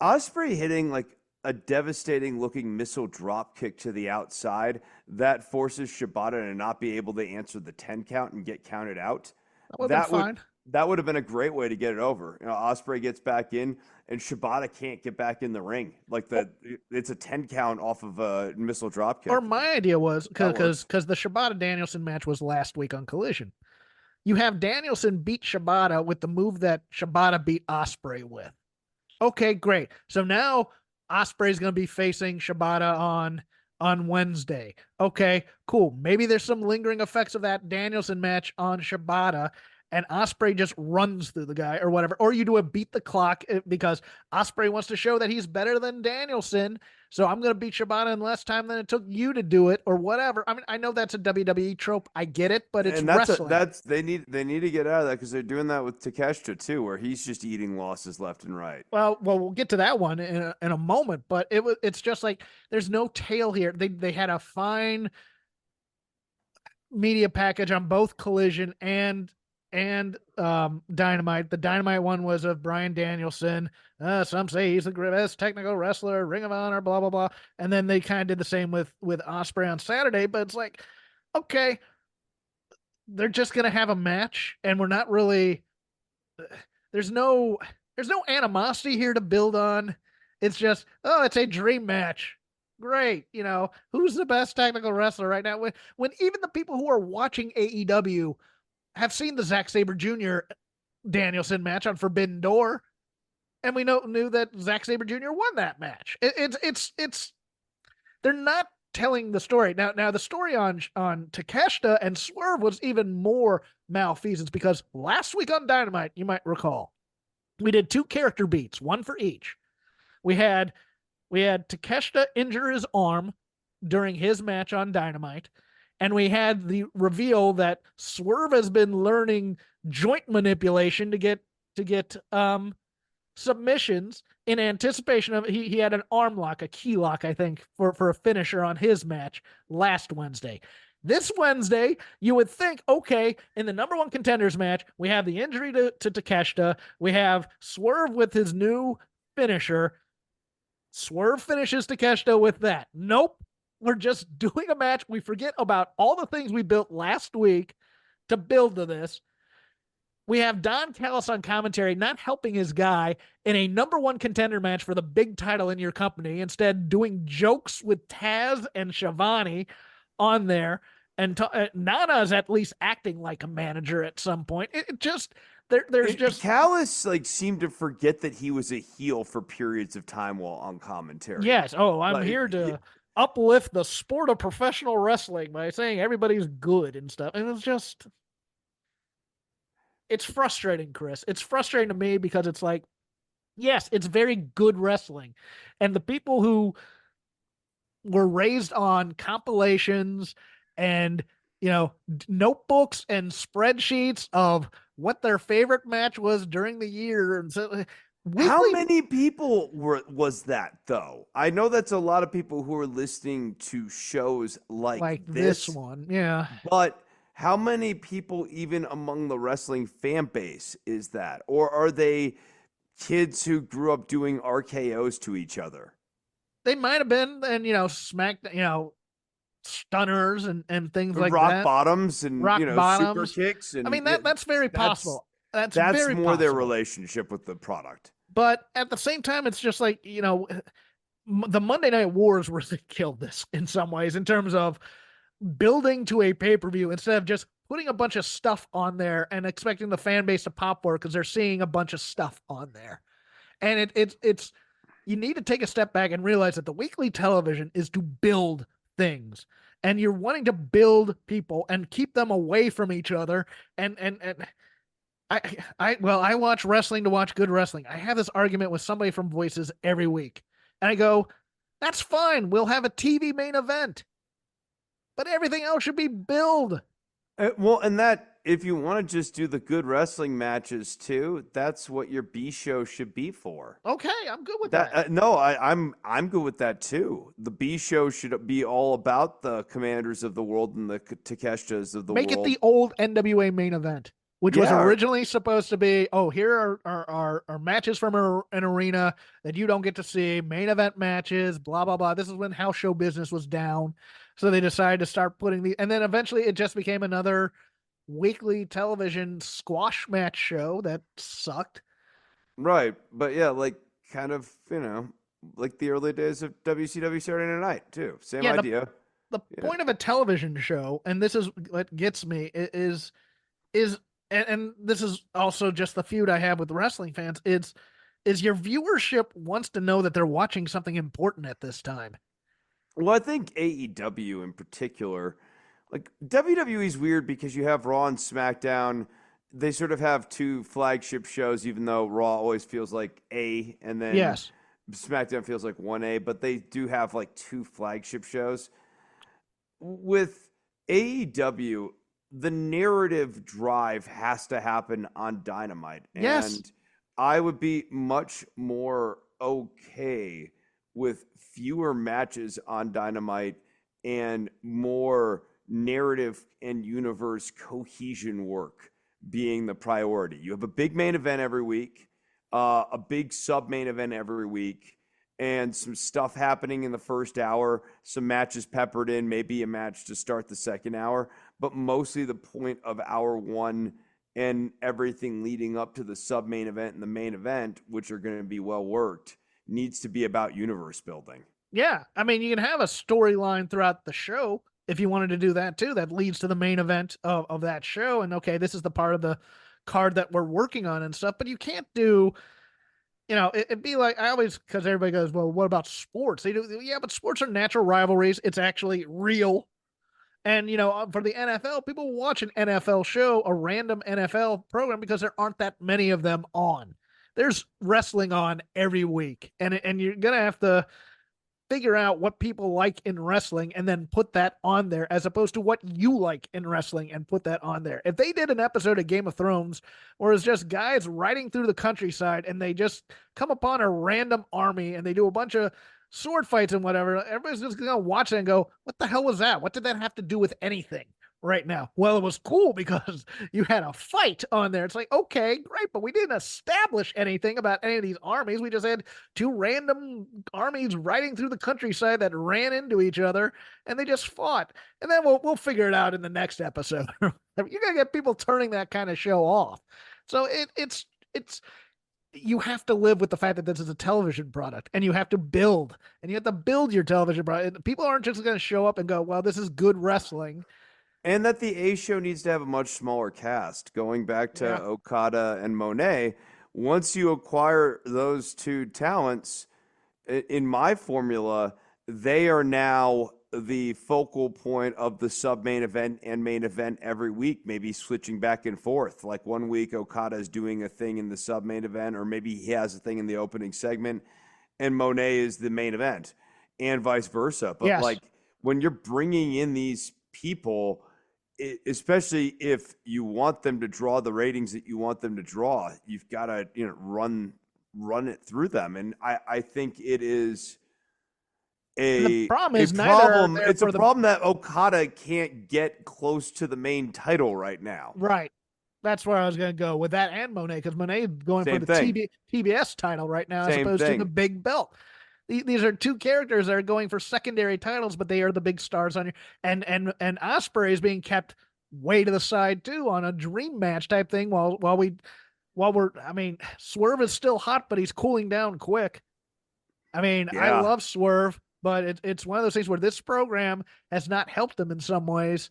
Ospreay hitting like a devastating looking missile drop kick to the outside that forces Shibata to not be able to answer the 10 count and get counted out. That would have been a great way to get it over. Ospreay gets back in, and Shibata can't get back in the ring. It's a 10 count off of a missile dropkick. Or my idea was, because the Shibata-Danielson match was last week on Collision. You have Danielson beat Shibata with the move that Shibata beat Ospreay with. Okay, great. So now Ospreay's going to be facing Shibata on Wednesday. Okay, cool. Maybe there's some lingering effects of that Danielson match on Shibata, and Ospreay just runs through the guy or whatever. Or you do a beat the clock because Ospreay wants to show that he's better than Danielson. So I'm going to beat Shibata in less time than it took you to do it or whatever. I mean, I know that's a WWE trope. I get it, but it's wrestling. They need to get out of that because they're doing that with Takeshita too, where he's just eating losses left and right. Well, we'll get to that one in a moment, but it's just like there's no tail here. They had a fine media package on both Collision and Dynamite. The Dynamite one was of Bryan Danielson. Some say he's the best technical wrestler, Ring of Honor, blah, blah, blah. And then they kind of did the same with Ospreay on Saturday, but it's like, okay, they're just going to have a match and we're not really, there's no animosity here to build on. It's just, it's a dream match. Great. Who's the best technical wrestler right now? When even the people who are watching AEW have seen the Zack Sabre Jr. Danielson match on Forbidden Door, and we knew that Zack Sabre Jr. won that match. It's they're not telling the story. Now the story on Takeshita and Swerve was even more malfeasance because last week on Dynamite, you might recall, we did 2 character beats, one for each. We had Takeshita injure his arm during his match on Dynamite. And we had the reveal that Swerve has been learning joint manipulation to get submissions in anticipation of he had an arm lock, a key lock, I think, for a finisher on his match last Wednesday. This Wednesday, you would think, okay, in the number 1 contenders match, we have the injury to Takeshita. We have Swerve with his new finisher. Swerve finishes Takeshita with that. Nope. We're just doing a match. We forget about all the things we built last week to build to this. We have Don Callis on commentary, not helping his guy in a number 1 contender match for the big title in your company, instead doing jokes with Taz and Shivani on there. And Nana's at least acting like a manager at some point. There's just Callis seemed to forget that he was a heel for periods of time while on commentary. Yes. I'm here to uplift the sport of professional wrestling by saying everybody's good and stuff. And it's frustrating, Chris. It's frustrating to me because it's like, yes, it's very good wrestling. And the people who were raised on compilations and, notebooks and spreadsheets of what their favorite match was during the year. And so, how many people was that though? I know that's a lot of people who are listening to shows like this one. Yeah. But how many people even among the wrestling fan base is that? Or are they kids who grew up doing RKOs to each other? They might have been, and smack, stunners and things like rock that. Bottoms and rock bottoms. Super kicks. And I mean that's very possible. That's very more possible. Their relationship with the product. But at the same time, it's just like, the Monday Night Wars really killed this in some ways in terms of building to a pay-per-view instead of just putting a bunch of stuff on there and expecting the fan base to pop for it because they're seeing a bunch of stuff on there. And it's you need to take a step back and realize that the weekly television is to build things. And you're wanting to build people and keep them away from each other. And I watch wrestling to watch good wrestling. I have this argument with somebody from Voices every week. And I go, that's fine. We'll have a TV main event. But everything else should be build. Well, and that, if you want to just do the good wrestling matches too, that's what your B show should be for. Okay, I'm good with that. No, I'm good with that too. The B show should be all about the Commanders of the world and the Takeshas of the world. Make it the old NWA main event, which was originally supposed to be, here are matches from an arena that you don't get to see, main event matches, blah, blah, blah. This is when house show business was down. So they decided to start putting and then eventually it just became another weekly television squash match show that sucked. Right. But yeah, like kind of, like the early days of WCW Saturday Night Night too. Same idea. The point of a television show, and this is what gets me, is and this is also just the feud I have with wrestling fans, is your viewership wants to know that they're watching something important at this time. Well, I think AEW in particular, like WWE is weird because you have Raw and SmackDown. They sort of have two flagship shows, even though Raw always feels like A, and then SmackDown feels like 1A, but they do have like two flagship shows. With AEW, the narrative drive has to happen on Dynamite. Yes. And I would be much more okay with fewer matches on Dynamite and more narrative and universe cohesion work being the priority. You have a big main event every week, a big sub main event every week, and some stuff happening in the first hour, some matches peppered in, maybe a match to start the second hour, but mostly the point of hour one and everything leading up to the sub main event and the main event, which are going to be well worked, needs to be about universe building. Yeah. I mean, you can have a storyline throughout the show if you wanted to do that too, that leads to the main event of that show. And okay, this is the part of the card that we're working on and stuff, but you can't do, it'd be like, because everybody goes, well, what about sports? They do. Yeah, but sports are natural rivalries. It's actually real. And, for the NFL, people watch an NFL show, a random NFL program, because there aren't that many of them on. There's wrestling on every week, and you're going to have to figure out what people like in wrestling and then put that on there, as opposed to what you like in wrestling and put that on there. If they did an episode of Game of Thrones where it's just guys riding through the countryside and they just come upon a random army and they do a bunch of sword fights and whatever, everybody's just going to watch it and go, what the hell was that? What did that have to do with anything right now? Well, it was cool because you had a fight on there. It's like, okay, great, but we didn't establish anything about any of these armies. We just had two random armies riding through the countryside that ran into each other and they just fought. And then we'll figure it out in the next episode. You're going to get people turning that kind of show off. So it's you have to live with the fact that this is a television product, and you have to build your television product. People aren't just going to show up and go, well, this is good wrestling. And that the A show needs to have a much smaller cast. Going back to Okada and Monet, once you acquire those two talents, in my formula, they are now the focal point of the sub-main event and main event every week, maybe switching back and forth. Like 1 week, Okada is doing a thing in the sub-main event, or maybe he has a thing in the opening segment, and Monet is the main event, and vice versa. But like when you're bringing in these people, especially if you want them to draw the ratings that you want them to draw, you've got to run it through them. And I think it is a problem. It's a problem that Okada can't get close to the main title right now. Right. That's where I was going to go with that and Monet, because Monet is going for the TBS title right now as opposed to the big belt. These are two characters that are going for secondary titles, but they are the big stars on your and Ospreay is being kept way to the side too on a dream match type thing while we're Swerve is still hot, but he's cooling down quick. I love Swerve, but it's one of those things where this program has not helped him in some ways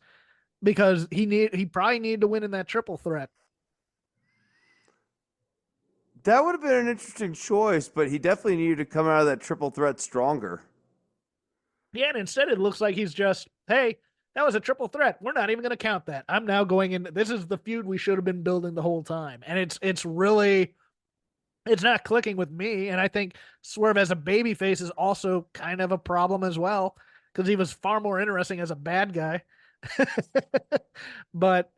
because he probably needed to win in that triple threat. That would have been an interesting choice, but he definitely needed to come out of that triple threat stronger. Yeah, and instead it looks like he's just, hey, that was a triple threat. We're not even going to count that. I'm now going in. This is the feud we should have been building the whole time. And it's really, it's not clicking with me. And I think Swerve as a babyface is also kind of a problem as well because he was far more interesting as a bad guy. But,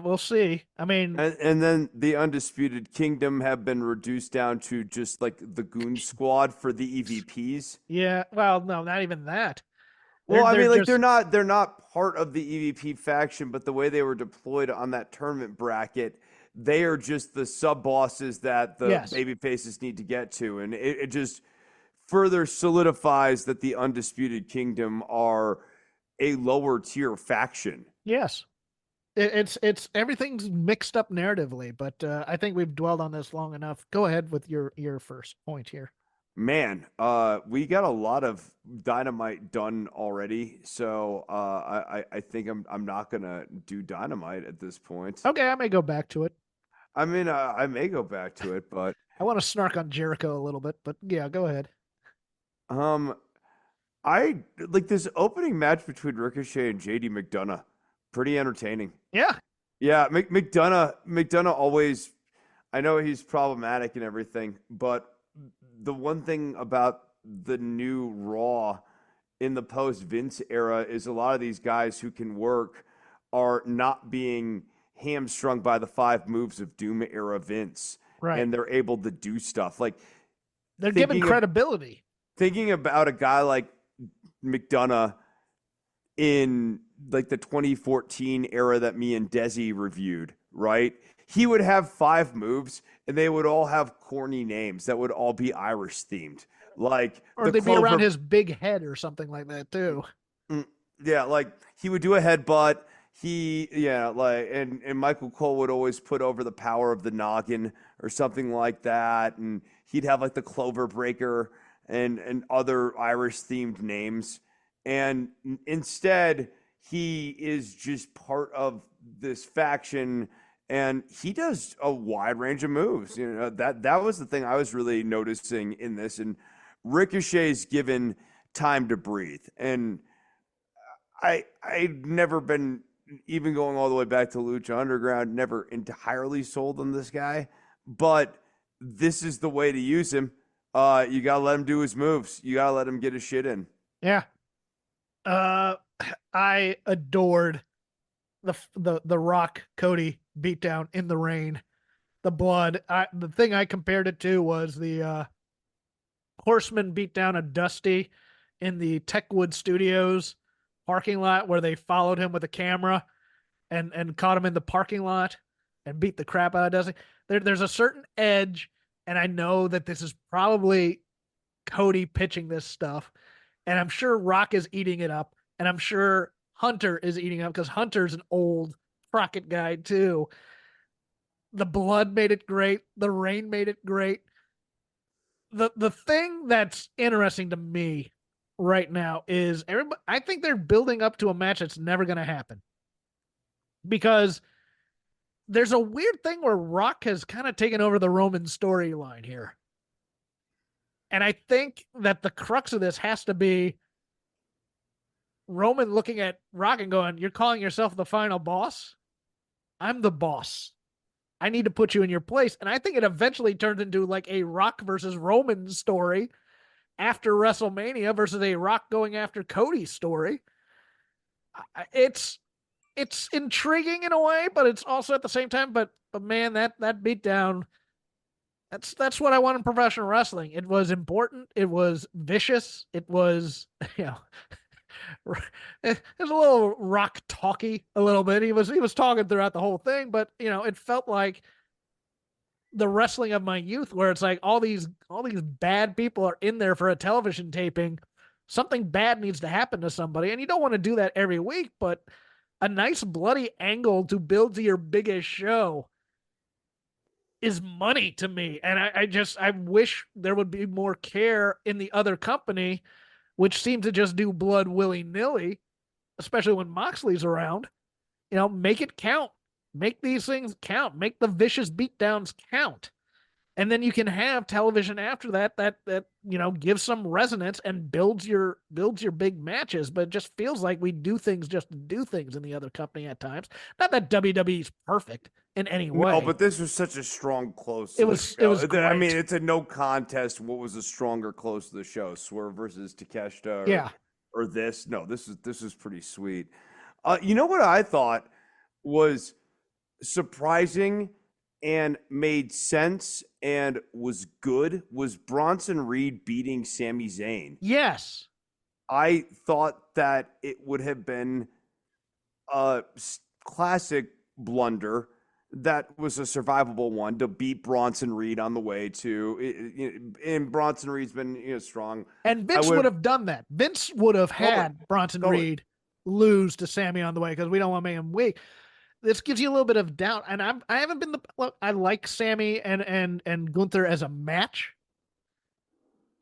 we'll see. I mean, and then the Undisputed Kingdom have been reduced down to just like the Goon Squad for the EVPs. yeah, well, no, not even that. Well, I mean, like they're not part of the EVP faction, but the way they were deployed on that tournament bracket, they are just the sub bosses that the baby faces need to get to, and it just further solidifies that the Undisputed Kingdom are a lower tier faction. Yes. It's everything's mixed up narratively, but I think we've dwelled on this long enough. Go ahead with your first point here. Man, we got a lot of Dynamite done already, so I think I'm not gonna do Dynamite at this point. Okay, I may go back to it. I mean, I may go back to it, but I want to snark on Jericho a little bit, but yeah, go ahead. I like this opening match between Ricochet and JD McDonough. Pretty entertaining. Yeah. Yeah, McDonough always, I know he's problematic and everything, but the one thing about the new Raw in the post Vince era is a lot of these guys who can work are not being hamstrung by the 5 moves of Doom era Vince. Right. And they're able to do stuff. Like they're given credibility. Thinking about a guy like McDonough in like the 2014 era that me and Desi reviewed, right? He would have 5 moves and they would all have corny names that would all be Irish themed. Like, or they'd be around his big head or something like that too. Yeah, like he would do a headbutt. And Michael Cole would always put over the power of the noggin or something like that. And he'd have like the Clover Breaker and other Irish themed names. And instead, he is just part of this faction and he does a wide range of moves. That was the thing I was really noticing in this. And Ricochet's given time to breathe. And I've never been, even going all the way back to Lucha Underground, never entirely sold on this guy. But this is the way to use him. You got to let him do his moves. You got to let him get his shit in. Yeah. I adored the Rock Cody beatdown in the rain. The blood. The thing I compared it to was the Horseman beatdown of Dusty in the Techwood Studios parking lot where they followed him with a camera and caught him in the parking lot and beat the crap out of Dusty. There's a certain edge, and I know that this is probably Cody pitching this stuff, and I'm sure Rock is eating it up, and I'm sure Hunter is eating it up because Hunter's an old Crockett guy too. The blood made it great. The rain made it great. The thing that's interesting to me right now is I think they're building up to a match that's never going to happen because there's a weird thing where Rock has kind of taken over the Roman storyline here. And I think that the crux of this has to be Roman looking at Rock and going, "You're calling yourself the final boss? I'm the boss. I need to put you in your place." And I think it eventually turns into like a Rock versus Roman story after WrestleMania versus a Rock going after Cody story. It's intriguing in a way, but it's also at the same time, but man, that beatdown, that's what I want in professional wrestling. It was important. It was vicious. It was, it was a little Rock talky a little bit. He was talking throughout the whole thing, but it felt like the wrestling of my youth where it's like all these bad people are in there for a television taping. Something bad needs to happen to somebody. And you don't want to do that every week, but a nice bloody angle to build to your biggest show is money to me. And I wish there would be more care in the other company which seem to just do blood willy-nilly, especially when Moxley's around. Make it count. Make these things count. Make the vicious beatdowns count. And then you can have television after that gives some resonance and builds your big matches. But it just feels like we do things just to do things in the other company at times. Not that WWE's perfect in any way. No, but this was such a strong close. It was great. I mean, it's a no contest. What was a stronger close to the show? Swerve versus Takeshita. Or this? No, this is pretty sweet. You know what I thought was surprising and made sense and was good was Bronson Reed beating Sami Zayn. Yes. I thought that it would have been a classic blunder that was a survivable one to beat Bronson Reed on the way to, and Bronson Reed's been strong. And Vince would have done that. Vince would have had Bronson Reed lose to Sami on the way because we don't want to make him weak. This gives you a little bit of doubt, and I haven't been I like Sami and Gunther as a match.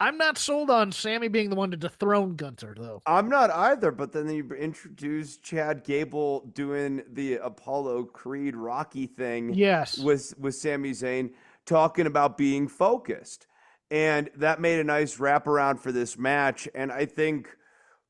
I'm not sold on Sami being the one to dethrone Gunther, though. I'm not either, but then you introduce Chad Gable doing the Apollo Creed Rocky thing. Yes. With Sami Zayn talking about being focused. And that made a nice wraparound for this match. And I think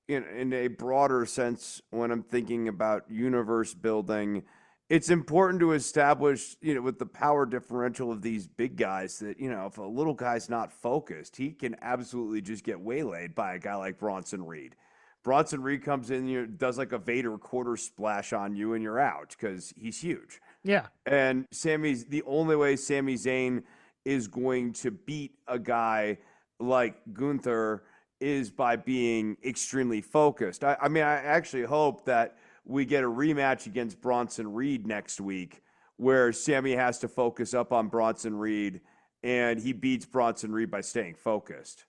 in a broader sense, when I'm thinking about universe building, it's important to establish, with the power differential of these big guys that, if a little guy's not focused, he can absolutely just get waylaid by a guy like Bronson Reed. Bronson Reed comes in, does like a Vader quarter splash on you, and you're out because he's huge. Yeah. And the only way Sami Zayn is going to beat a guy like Gunther is by being extremely focused. I mean, I actually hope that we get a rematch against Bronson Reed next week where Sami has to focus up on Bronson Reed and he beats Bronson Reed by staying focused.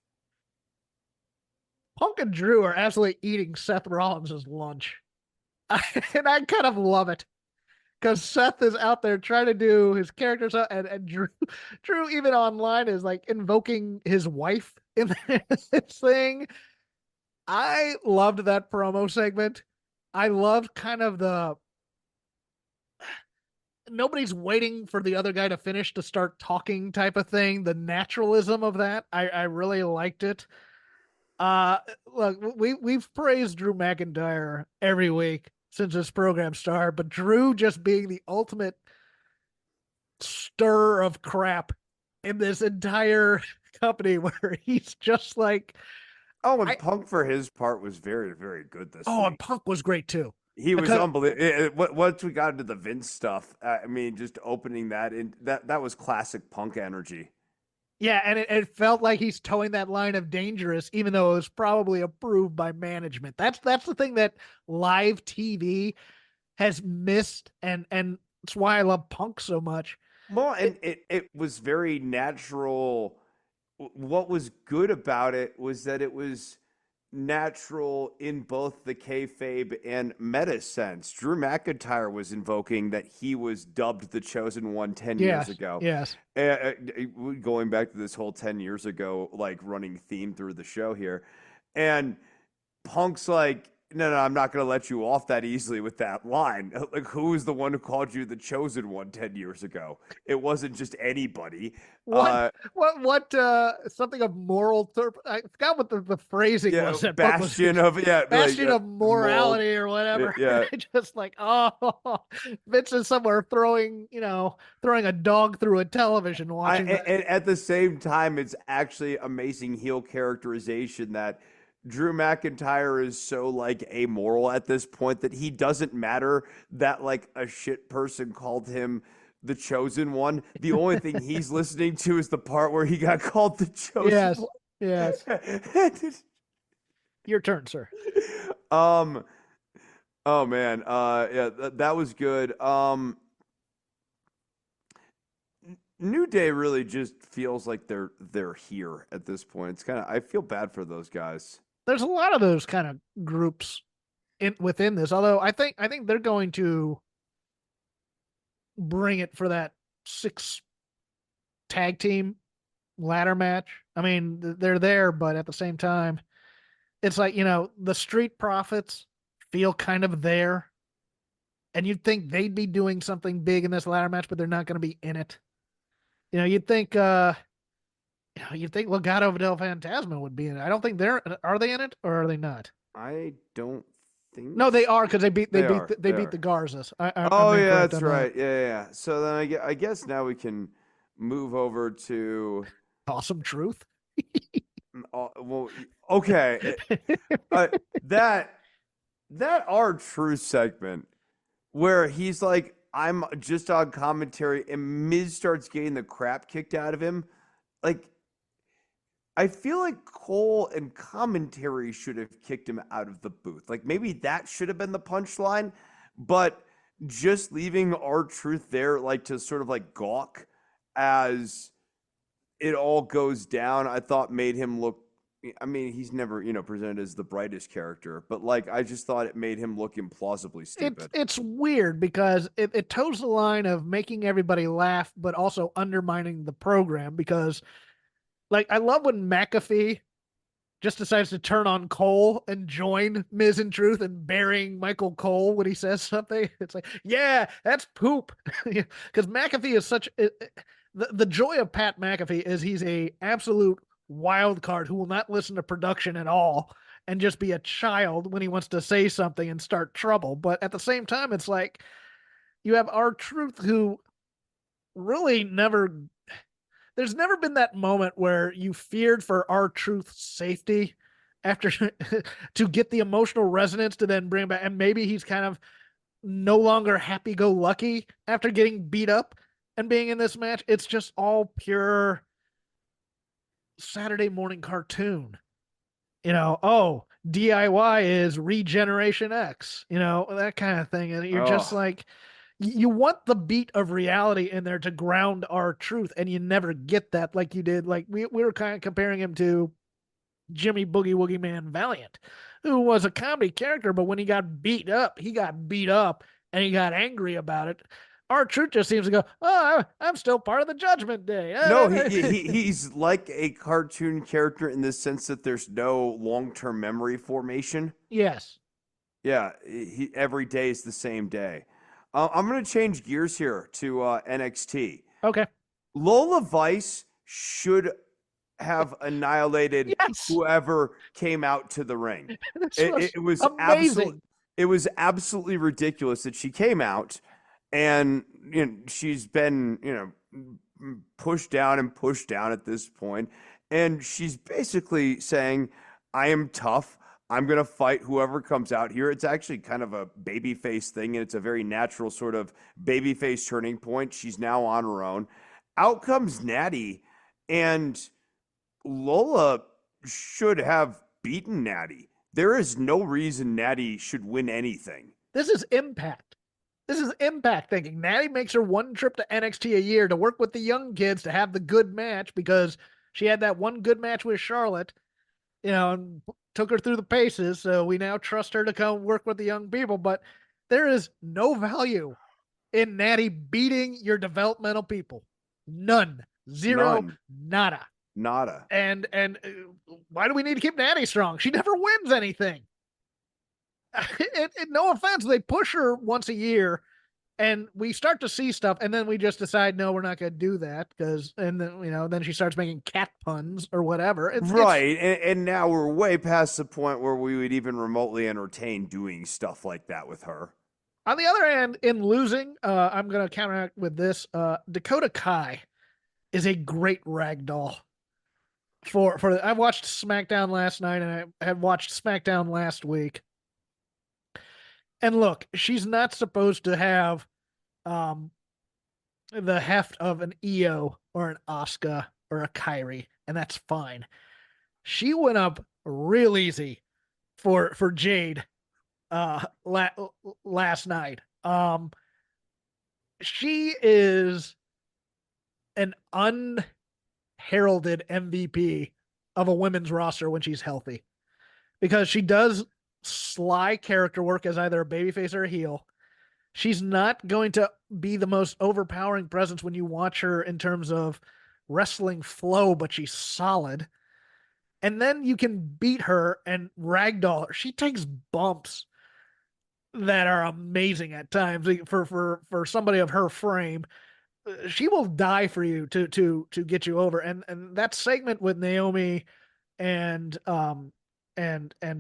Punk and Drew are absolutely eating Seth Rollins' lunch. And I kind of love it because Seth is out there trying to do his characters and Drew even online is like invoking his wife in this thing. I loved that promo segment. I loved kind of nobody's waiting for the other guy to finish to start talking type of thing. The naturalism of that. I really liked it. Look, we've praised Drew McIntyre every week since this program started, but Drew just being the ultimate stir of crap in this entire company where he's just like, Punk for his part was very, very good this week. And Punk was great too. He was unbelievable. Once we got into the Vince stuff, I mean, just opening that in, that was classic Punk energy. Yeah, and it felt like he's towing that line of dangerous, even though it was probably approved by management. That's the thing that live TV has missed, and it's why I love Punk so much. Well, and it was very natural. What was good about it was that it was natural in both the kayfabe and meta sense. Drew McIntyre was invoking that he was dubbed the Chosen One 10 years ago. Yes. Going back to this whole 10 years ago, like running theme through the show here. And Punk's like, no, I'm not going to let you off that easily with that line. Like, who was the one who called you the Chosen One 10 years ago? It wasn't just anybody. What something of moral, I forgot what the phrasing was. That bastion of morality or whatever. Yeah. Just like, Vince is somewhere throwing a dog through a television watching. And at the same time, it's actually amazing heel characterization that Drew McIntyre is so like amoral at this point that he doesn't matter that like a shit person called him the Chosen One. The only thing he's listening to is the part where he got called the Chosen One. Yes. Your turn, sir. Oh man. That was good. New Day really just feels like they're here at this point. It's I feel bad for those guys. There's a lot of those kind of groups within this. Although I think they're going to bring it for that 6 tag team ladder match. I mean, they're there, but at the same time, It's like, the Street Profits feel kind of there. And you'd think they'd be doing something big in this ladder match, but they're not going to be in it. You'd think Legado del Fantasma would be in it. I don't think are they in it or are they not? I don't think. No, they are because they beat They beat the Garzas. Oh yeah, that's right. Yeah. So then I guess now we can move over to Awesome Truth. well, okay, that R-Truth segment where he's like, I'm just on commentary, and Miz starts getting the crap kicked out of him. Like, I feel like Cole and commentary should have kicked him out of the booth. Like, maybe that should have been the punchline, but just leaving R-Truth there, like, to sort of like gawk as it all goes down, I thought made him look. I mean, he's never, presented as the brightest character, but like, I just thought it made him look implausibly stupid. It's weird because it toes the line of making everybody laugh, but also undermining the program because, like, I love when McAfee just decides to turn on Cole and join Miz and Truth and burying Michael Cole when he says something. It's like, yeah, that's poop. Because McAfee is such the joy of Pat McAfee is he's a absolute wild card who will not listen to production at all and just be a child when he wants to say something and start trouble. But at the same time, it's like you have R-Truth who really there's never been that moment where you feared for R-Truth's safety after to get the emotional resonance to then bring back. And maybe he's kind of no longer happy-go-lucky after getting beat up and being in this match. It's just all pure Saturday morning cartoon. DIY is Regeneration X, that kind of thing. And you're just like, you want the beat of reality in there to ground R-Truth, and you never get that like you did. Like we were kind of comparing him to Jimmy Boogie Woogie Man Valiant, who was a comedy character, but when he got beat up and he got angry about it. R-Truth just seems to go, I'm still part of the Judgment Day. No, he's like a cartoon character in the sense that there's no long-term memory formation. Yes. Yeah, every day is the same day. I'm going to change gears here to NXT. Okay. Lola Vice should have annihilated whoever came out to the ring. It was amazing. It was absolutely ridiculous that she came out. And she's been, pushed down at this point. And she's basically saying, I am tough. I'm going to fight whoever comes out here. It's actually kind of a babyface thing, and it's a very natural sort of babyface turning point. She's now on her own. Out comes Natty, and Lola should have beaten Natty. There is no reason Natty should win anything. This is Impact. This is Impact thinking. Natty makes her one trip to NXT a year to work with the young kids to have the good match because she had that one good match with Charlotte, and took her through the paces. So we now trust her to come work with the young people. But there is no value in Natty beating your developmental people. None. Zero. None. Nada. And why do we need to keep Natty strong? She never wins anything. No offense, they push her once a year and we start to see stuff and then we just decide, no, we're not going to do that then she starts making cat puns or whatever. And now we're way past the point where we would even remotely entertain doing stuff like that with her. On the other hand, in losing, I'm going to counteract with this. Dakota Kai is a great ragdoll. I watched SmackDown last night and I had watched SmackDown last week. And look, she's not supposed to have the heft of an Io or an Asuka or a Kairi, and that's fine. She went up real easy for Jade last night. She is an unheralded MVP of a women's roster when she's healthy because she does sly character work as either a babyface or a heel. She's not going to be the most overpowering presence when you watch her in terms of wrestling flow, but she's solid. and then you can beat her and ragdoll her. She takes bumps that are amazing at times for somebody of her frame. She will die for you to get you over. And that segment with Naomi and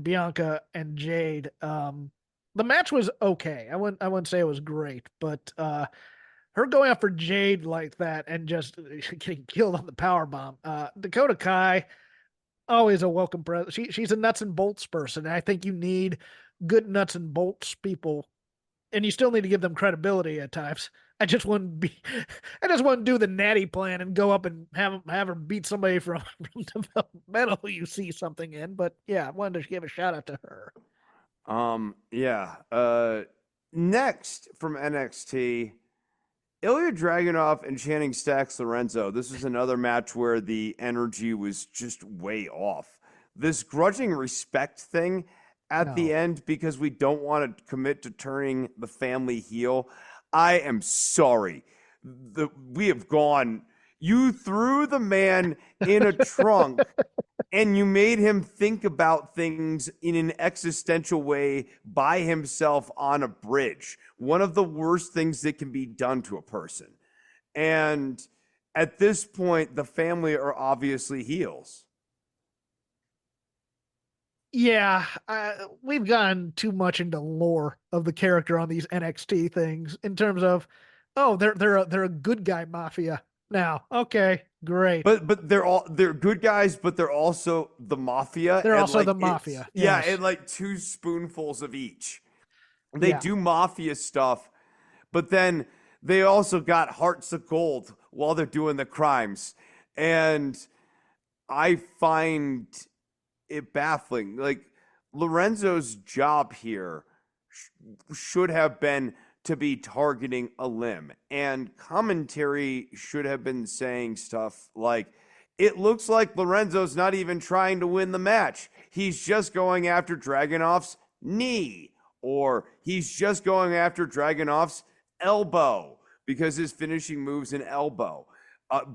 Bianca and Jade, the match was okay. I wouldn't say it was great, but her going after Jade like that and just getting killed on the power bomb. Dakota Kai, always a welcome present. She's a nuts and bolts person. And I think you need good nuts and bolts people, and you still need to give them credibility at times. I just want to do the natty plan and go up and have her beat somebody from developmental you see something in. But yeah, I wanted to give a shout out to her. Next from NXT, Ilya Dragunov and Channing Stacks Lorenzo. This was another match where the energy was just way off. This grudging respect thing at the end, because we don't want to commit to turning the family heel. I am sorry. We have gone. You threw the man in a trunk and you made him think about things in an existential way by himself on a bridge. One of the worst things that can be done to a person. And at this point, the family are obviously heels. Yeah, we've gone too much into lore of the character on these NXT things in terms of, oh, they're a good guy mafia now. Okay, great. But they're good guys, but they're also the mafia. They're also the mafia. Yes. Yeah, and like 2 spoonfuls of each. They do mafia stuff, but then they also got hearts of gold while they're doing the crimes. And I find it baffling. Like, Lorenzo's job here should have been to be targeting a limb, and commentary should have been saying stuff like, it looks like Lorenzo's not even trying to win the match. He's just going after Dragunov's knee, or he's just going after Dragunov's elbow because his finishing move's an elbow.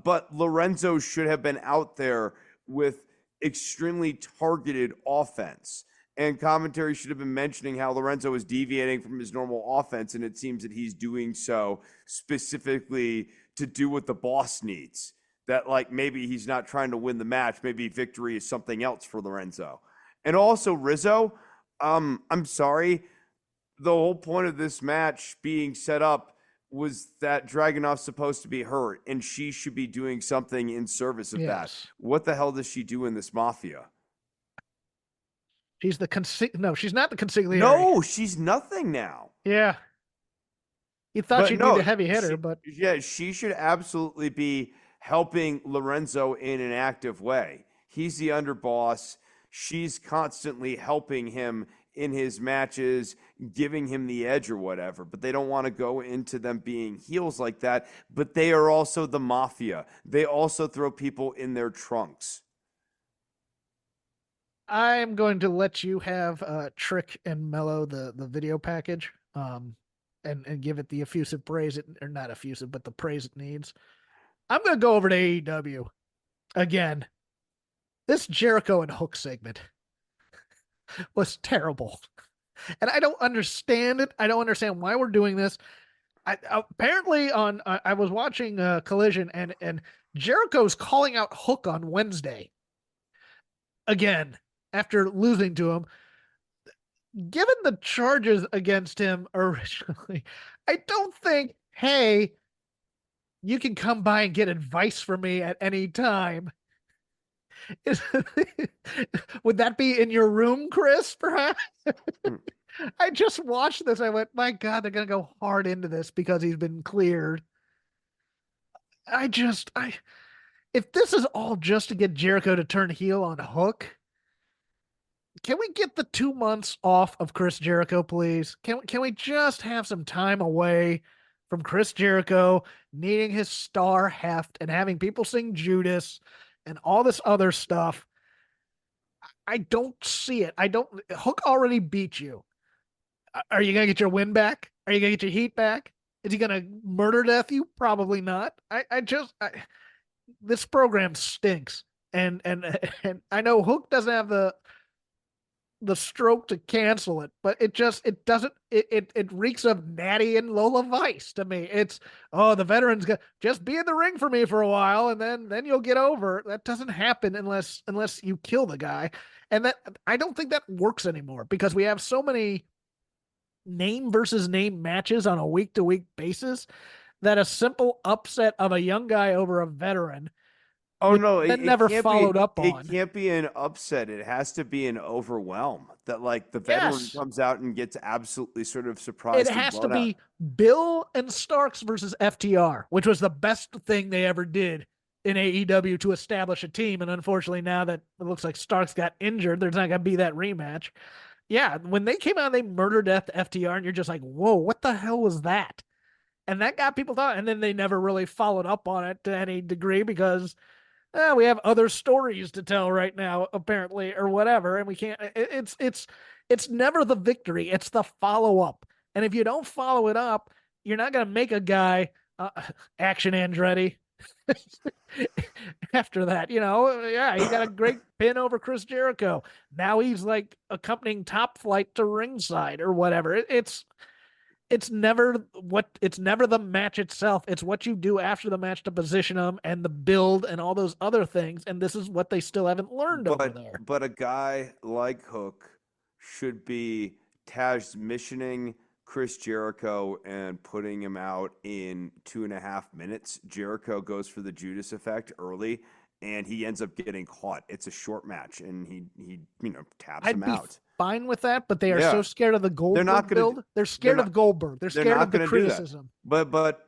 But Lorenzo should have been out there with extremely targeted offense. And commentary should have been mentioning how Lorenzo is deviating from his normal offense, and it seems that he's doing so specifically to do what the boss needs. That, like, maybe he's not trying to win the match. Maybe victory is something else for Lorenzo. And also, Rizzo, I'm sorry. The whole point of this match being set up was that Dragunov's supposed to be hurt, and she should be doing something in service of that. What the hell does she do in this mafia? She's No, she's not the consigliere. No, she's nothing now. Yeah. You thought she'd be the heavy hitter, but... Yeah, she should absolutely be helping Lorenzo in an active way. He's the underboss. She's constantly helping him in his matches, giving him the edge or whatever. But they don't want to go into them being heels like that. But they are also the mafia. They also throw people in their trunks. I'm going to let you have Trick and Mello the video package, and give it the effusive praise or not effusive, but the praise it needs. I'm going to go over to AEW again. This Jericho and Hook segment was terrible, and I don't understand it. I don't understand why we're doing this. Apparently I was watching Collision, and Jericho's calling out Hook on Wednesday again, after losing to him. Given the charges against him originally, I don't think, hey, you can come by and get advice from me at any time. Would that be in your room, Chris, perhaps? I just watched this. I went, my God, they're going to go hard into this because he's been cleared. If this is all just to get Jericho to turn heel on Hook, can we get the 2 months off of Chris Jericho, please? Can we just have some time away from Chris Jericho needing his star heft and having people sing Judas and all this other stuff? I don't see it. Hook already beat you. Are you going to get your win back? Are you going to get your heat back? Is he going to murder death you? Probably not. This program stinks. and I know Hook doesn't have the stroke to cancel it, but it doesn't it reeks of Natty and Lola Vice to me. It's, oh, the veterans just be in the ring for me for a while and then you'll get over. That doesn't happen unless you kill the guy. And that, I don't think that works anymore because we have so many name versus name matches on a week to week basis that a simple upset of a young guy over a veteran Oh no, that never can't followed be, up it on. can't be an upset. It has to be an overwhelm that like the veteran Yes. comes out and gets absolutely sort of It surprised and has to blown out. be Bill and Starks versus FTR, which was the best thing they ever did in AEW to establish a team. And unfortunately, now that it looks like Starks got injured, there's not going to be that rematch. Yeah, when they came out, they murdered FTR, and you're just like, whoa, what the hell was that? And that got people thought, and then they never really followed up on it to any degree because we have other stories to tell right now, apparently, or whatever, and we can't. It's never the victory; it's the follow up. And if you don't follow it up, you're not gonna make a guy Action Andretti after that. Yeah, he got a great pin over Chris Jericho. Now he's like accompanying Top Flight to ringside or whatever. It's never the match itself. It's what you do after the match to position them and the build and all those other things. And this is what they still haven't learned over there. But a guy like Hook should be missioning Chris Jericho and putting him out in 2.5 minutes. Jericho goes for the Judas effect early, and he ends up getting caught. It's a short match, and he taps him out. Fine with that, but they are so scared of the Goldberg build. They're scared of Goldberg. They're scared of the criticism. But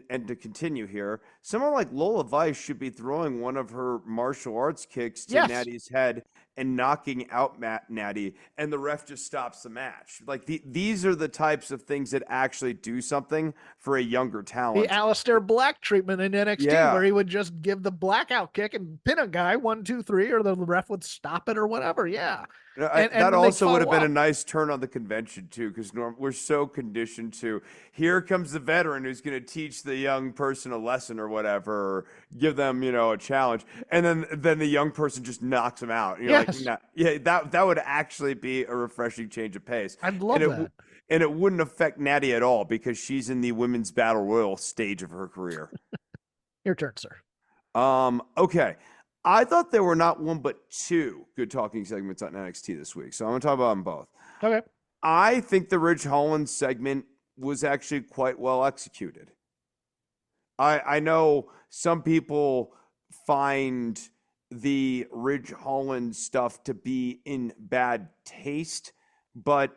to continue here, someone like Lola Vice should be throwing one of her martial arts kicks to Natty's head and knocking out Natty, and the ref just stops the match. Like these are the types of things that actually do something for a younger talent. The Aleister Black treatment in NXT, where he would just give the blackout kick and pin a guy 1, 2, 3, or the ref would stop it or whatever. Yeah. That also would have been a nice turn on the convention too, because we're so conditioned to, here comes the veteran who's going to teach the young person a lesson or whatever, or give them a challenge, and then the young person just knocks them out. You're like, nah, yeah, that would actually be a refreshing change of pace. I'd love that, and it wouldn't affect Natty at all because she's in the women's battle royal stage of her career. Your turn, sir. Okay. I thought there were not one but two good talking segments on NXT this week, so I'm going to talk about them both. Okay. I think the Ridge Holland segment was actually quite well executed. I know some people find the Ridge Holland stuff to be in bad taste, but,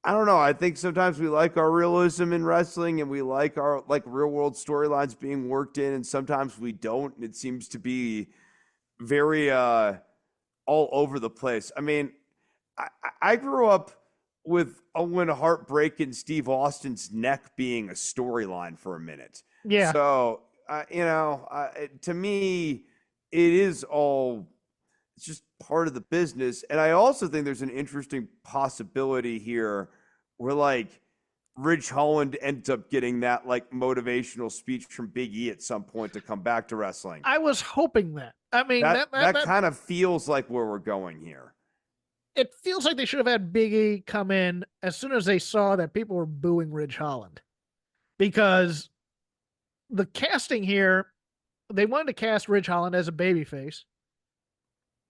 I don't know. I think sometimes we like our realism in wrestling and we like our real world storylines being worked in, and sometimes we don't. It seems to be very all over the place. I mean, I grew up with Owen Hart breaking Steve Austin's neck being a storyline for a minute. Yeah. So, to me, it is all, it's just part of the business. And I also think there's an interesting possibility here where Ridge Holland ends up getting that motivational speech from Big E at some point to come back to wrestling. I was hoping that. I mean, that kind of feels like where we're going here. It feels like they should have had Big E come in as soon as they saw that people were booing Ridge Holland, because the casting here, they wanted to cast Ridge Holland as a babyface,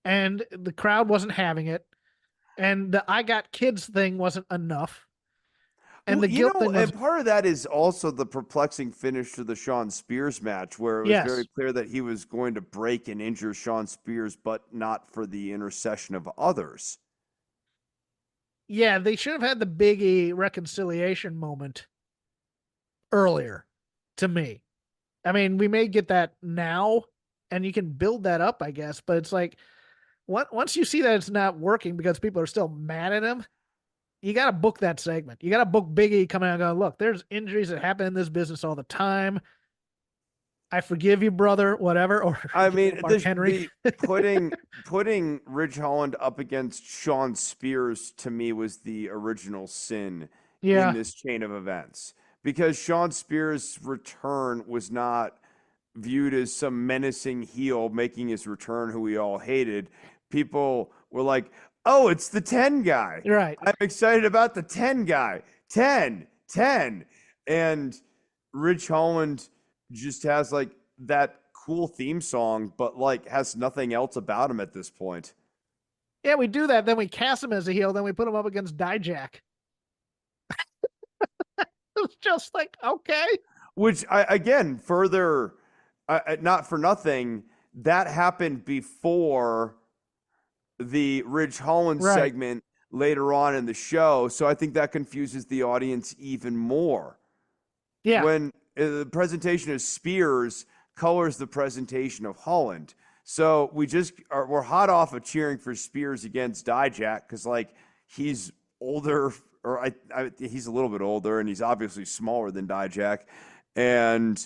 and the crowd wasn't having it, and the "I got kids" thing wasn't enough, and the guilt thing was... And part of that is also the perplexing finish to the Shawn Spears match, where it was very clear that he was going to break and injure Shawn Spears, but not for the intercession of others. Yeah, they should have had the Big E reconciliation moment earlier, to me. I mean, we may get that now, and you can build that up, I guess, but it's like, once you see that it's not working because people are still mad at him, you got to book that segment. You got to book Big E coming out and going, look, there's injuries that happen in this business all the time. I forgive you, brother, whatever. Or I mean, Henry. putting Ridge Holland up against Shawn Spears, to me, was the original sin in this chain of events, because Shawn Spears' return was not viewed as some menacing heel making his return who we all hated, people were like, oh, it's the 10 guy. Right. I'm excited about the 10 guy. 10, 10. And Rich Holland just has like that cool theme song, but like has nothing else about him at this point. Yeah, we do that. Then we cast him as a heel. Then we put him up against Dijak. It's just like, okay. Which, again, further, not for nothing, that happened before the Ridge Holland segment later on in the show. So I think that confuses the audience even more. Yeah. When the presentation of Spears colors the presentation of Holland. So we're hot off of cheering for Spears against Dijak because, like, he's older, or he's a little bit older, and he's obviously smaller than Dijak. And,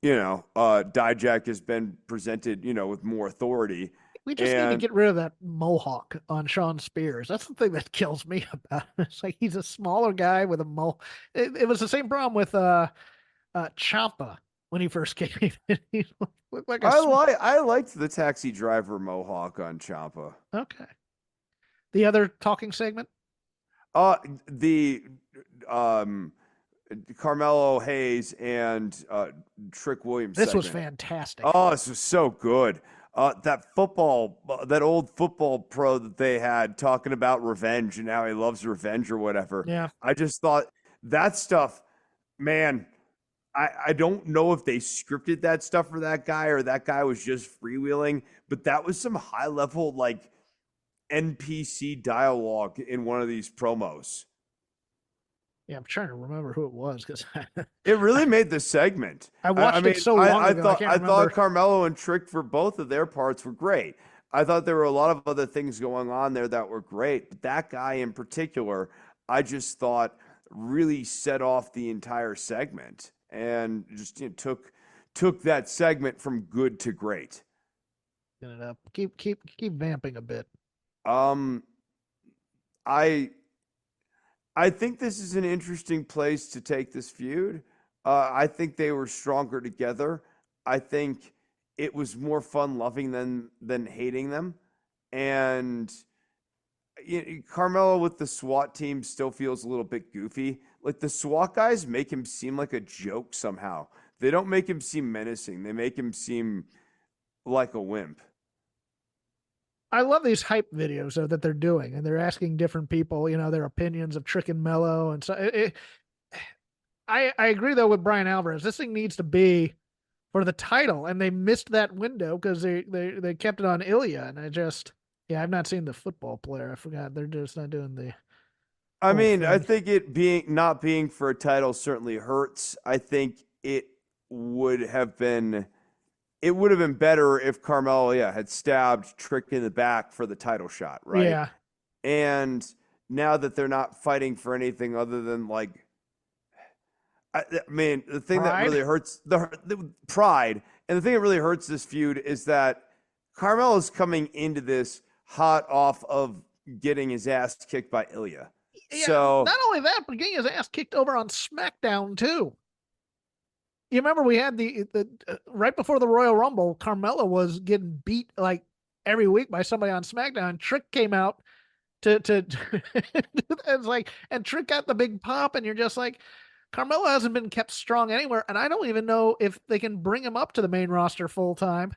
Dijak has been presented, with more authority. We just need to get rid of that mohawk on Sean Spears. That's the thing that kills me about it. It's like he's a smaller guy with a It was the same problem with Ciampa when he first came in. He looked like I liked the taxi driver mohawk on Ciampa. Okay. The other talking segment? The Carmelo Hayes and Trick Williams. This segment was fantastic. Oh, this was so good. That old football pro that they had talking about revenge and how he loves revenge or whatever. Yeah. I just thought that stuff, man, I don't know if they scripted that stuff for that guy or that guy was just freewheeling, but that was some high level, like, NPC dialogue in one of these promos. Yeah, I'm trying to remember who it was because it really made the segment. I watched it so long ago. I thought Carmelo and Trick for both of their parts were great. I thought there were a lot of other things going on there that were great, but that guy in particular, I just thought really set off the entire segment and just took that segment from good to great. Get it up. Keep vamping a bit. I think this is an interesting place to take this feud. I think they were stronger together. I think it was more fun loving them than hating them. And Carmelo with the SWAT team still feels a little bit goofy. Like, the SWAT guys make him seem like a joke somehow. They don't make him seem menacing. They make him seem like a wimp. I love these hype videos though that they're doing, and they're asking different people, their opinions of Trick and Mello, and so I agree though with Brian Alvarez. This thing needs to be for the title, and they missed that window because they kept it on Ilya, and I've not seen the football player. I forgot they're just not doing the. I mean, I think it not being for a title certainly hurts. I think it would have been better if Carmelo, had stabbed Trick in the back for the title shot, right? Yeah. And now that they're not fighting for anything other than, like, I mean, the thing that really hurts the pride, and the thing that really hurts this feud is that Carmelo's coming into this hot off of getting his ass kicked by Ilya. Yeah, so not only that, but getting his ass kicked over on SmackDown too. You remember we had the right before the Royal Rumble, Carmelo was getting beat like every week by somebody on SmackDown. Trick came out to it's like, and Trick got the big pop, and you're just like, Carmelo hasn't been kept strong anywhere, and I don't even know if they can bring him up to the main roster full time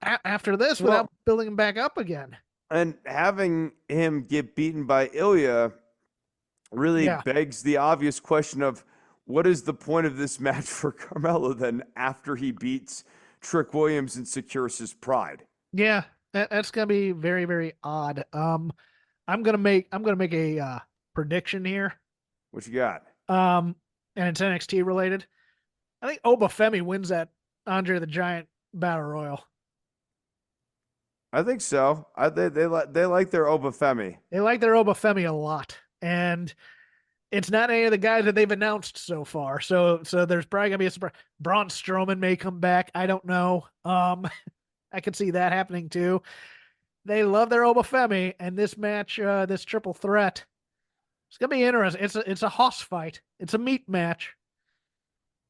after this without building him back up again. And having him get beaten by Ilya really begs the obvious question of, what is the point of this match for Carmelo then after he beats Trick Williams and secures his pride? Yeah, that's gonna be very, very odd. I'm gonna make a prediction here. What you got? And it's NXT related. I think Obafemi wins that Andre the Giant Battle Royal. I think so. They like their Obafemi. They like their Obafemi a lot, and it's not any of the guys that they've announced so far. So there's probably gonna be a surprise. Braun Strowman may come back. I don't know. I could see that happening too. They love their Obafemi, and this match, this triple threat, it's gonna be interesting. It's a hoss fight. It's a meat match.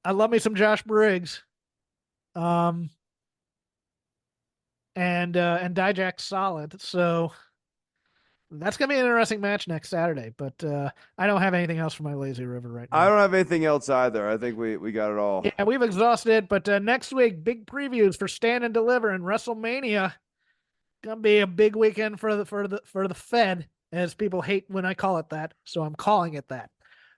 I love me some Josh Briggs. And Dijak's solid. So that's gonna be an interesting match next Saturday. But I don't have anything else for my lazy river right now. I don't have anything else either. I think we got it all. Yeah, we've exhausted it. But next week, big previews for Stand and Deliver and WrestleMania. Gonna be a big weekend for the Fed, as people hate when I call it that. So I'm calling it that.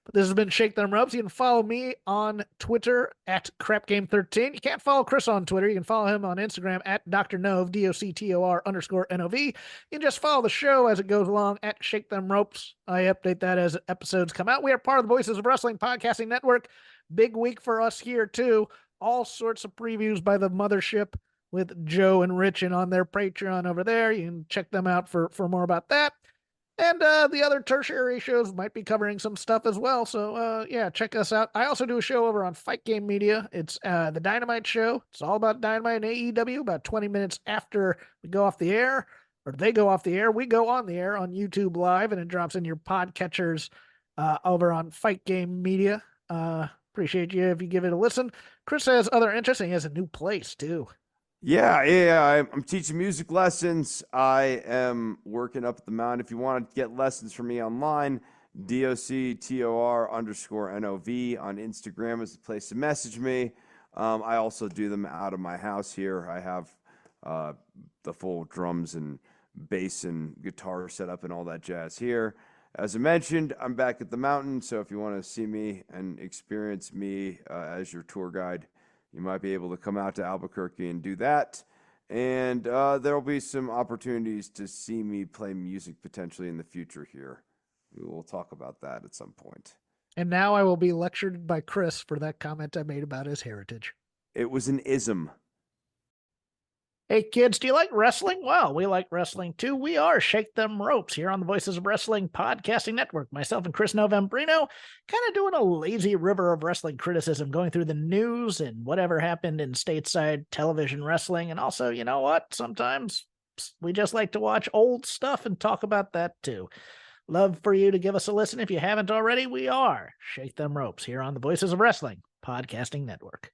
But this has been Shake Them Ropes. You can follow me on Twitter at CrapGame13. You can't follow Chris on Twitter. You can follow him on Instagram at Dr. Nove, DOCTOR_NOV. You can just follow the show as it goes along at Shake Them Ropes. I update that as episodes come out. We are part of the Voices of Wrestling Podcasting Network. Big week for us here, too. All sorts of previews by the mothership with Joe and Rich and on their Patreon over there. You can check them out for more about that. And the other tertiary shows might be covering some stuff as well. So, yeah, check us out. I also do a show over on Fight Game Media. It's the Dynamite Show. It's all about Dynamite and AEW. About 20 minutes after we go off the air, or they go off the air, we go on the air on YouTube Live, and it drops in your podcatchers over on Fight Game Media. Appreciate you if you give it a listen. Chris has other interesting. He has a new place, too. Yeah. I'm teaching music lessons. I am working up at the mountain. If you want to get lessons from me online, DOCTOR_NOV on Instagram is the place to message me. I also do them out of my house here. I have the full drums and bass and guitar set up and all that jazz here. As I mentioned, I'm back at the mountain, so if you want to see me and experience me as your tour guide, you might be able to come out to Albuquerque and do that. And there will be some opportunities to see me play music potentially in the future here. We will talk about that at some point. And now I will be lectured by Chris for that comment I made about his heritage. It was an ism. Hey, kids, do you like wrestling? Well, we like wrestling too. We are Shake Them Ropes here on the Voices of Wrestling Podcasting Network. Myself and Chris Novembrino kind of doing a lazy river of wrestling criticism, going through the news and whatever happened in stateside television wrestling. And also, you know what? Sometimes we just like to watch old stuff and talk about that too. Love for you to give us a listen. If you haven't already, we are Shake Them Ropes here on the Voices of Wrestling Podcasting Network.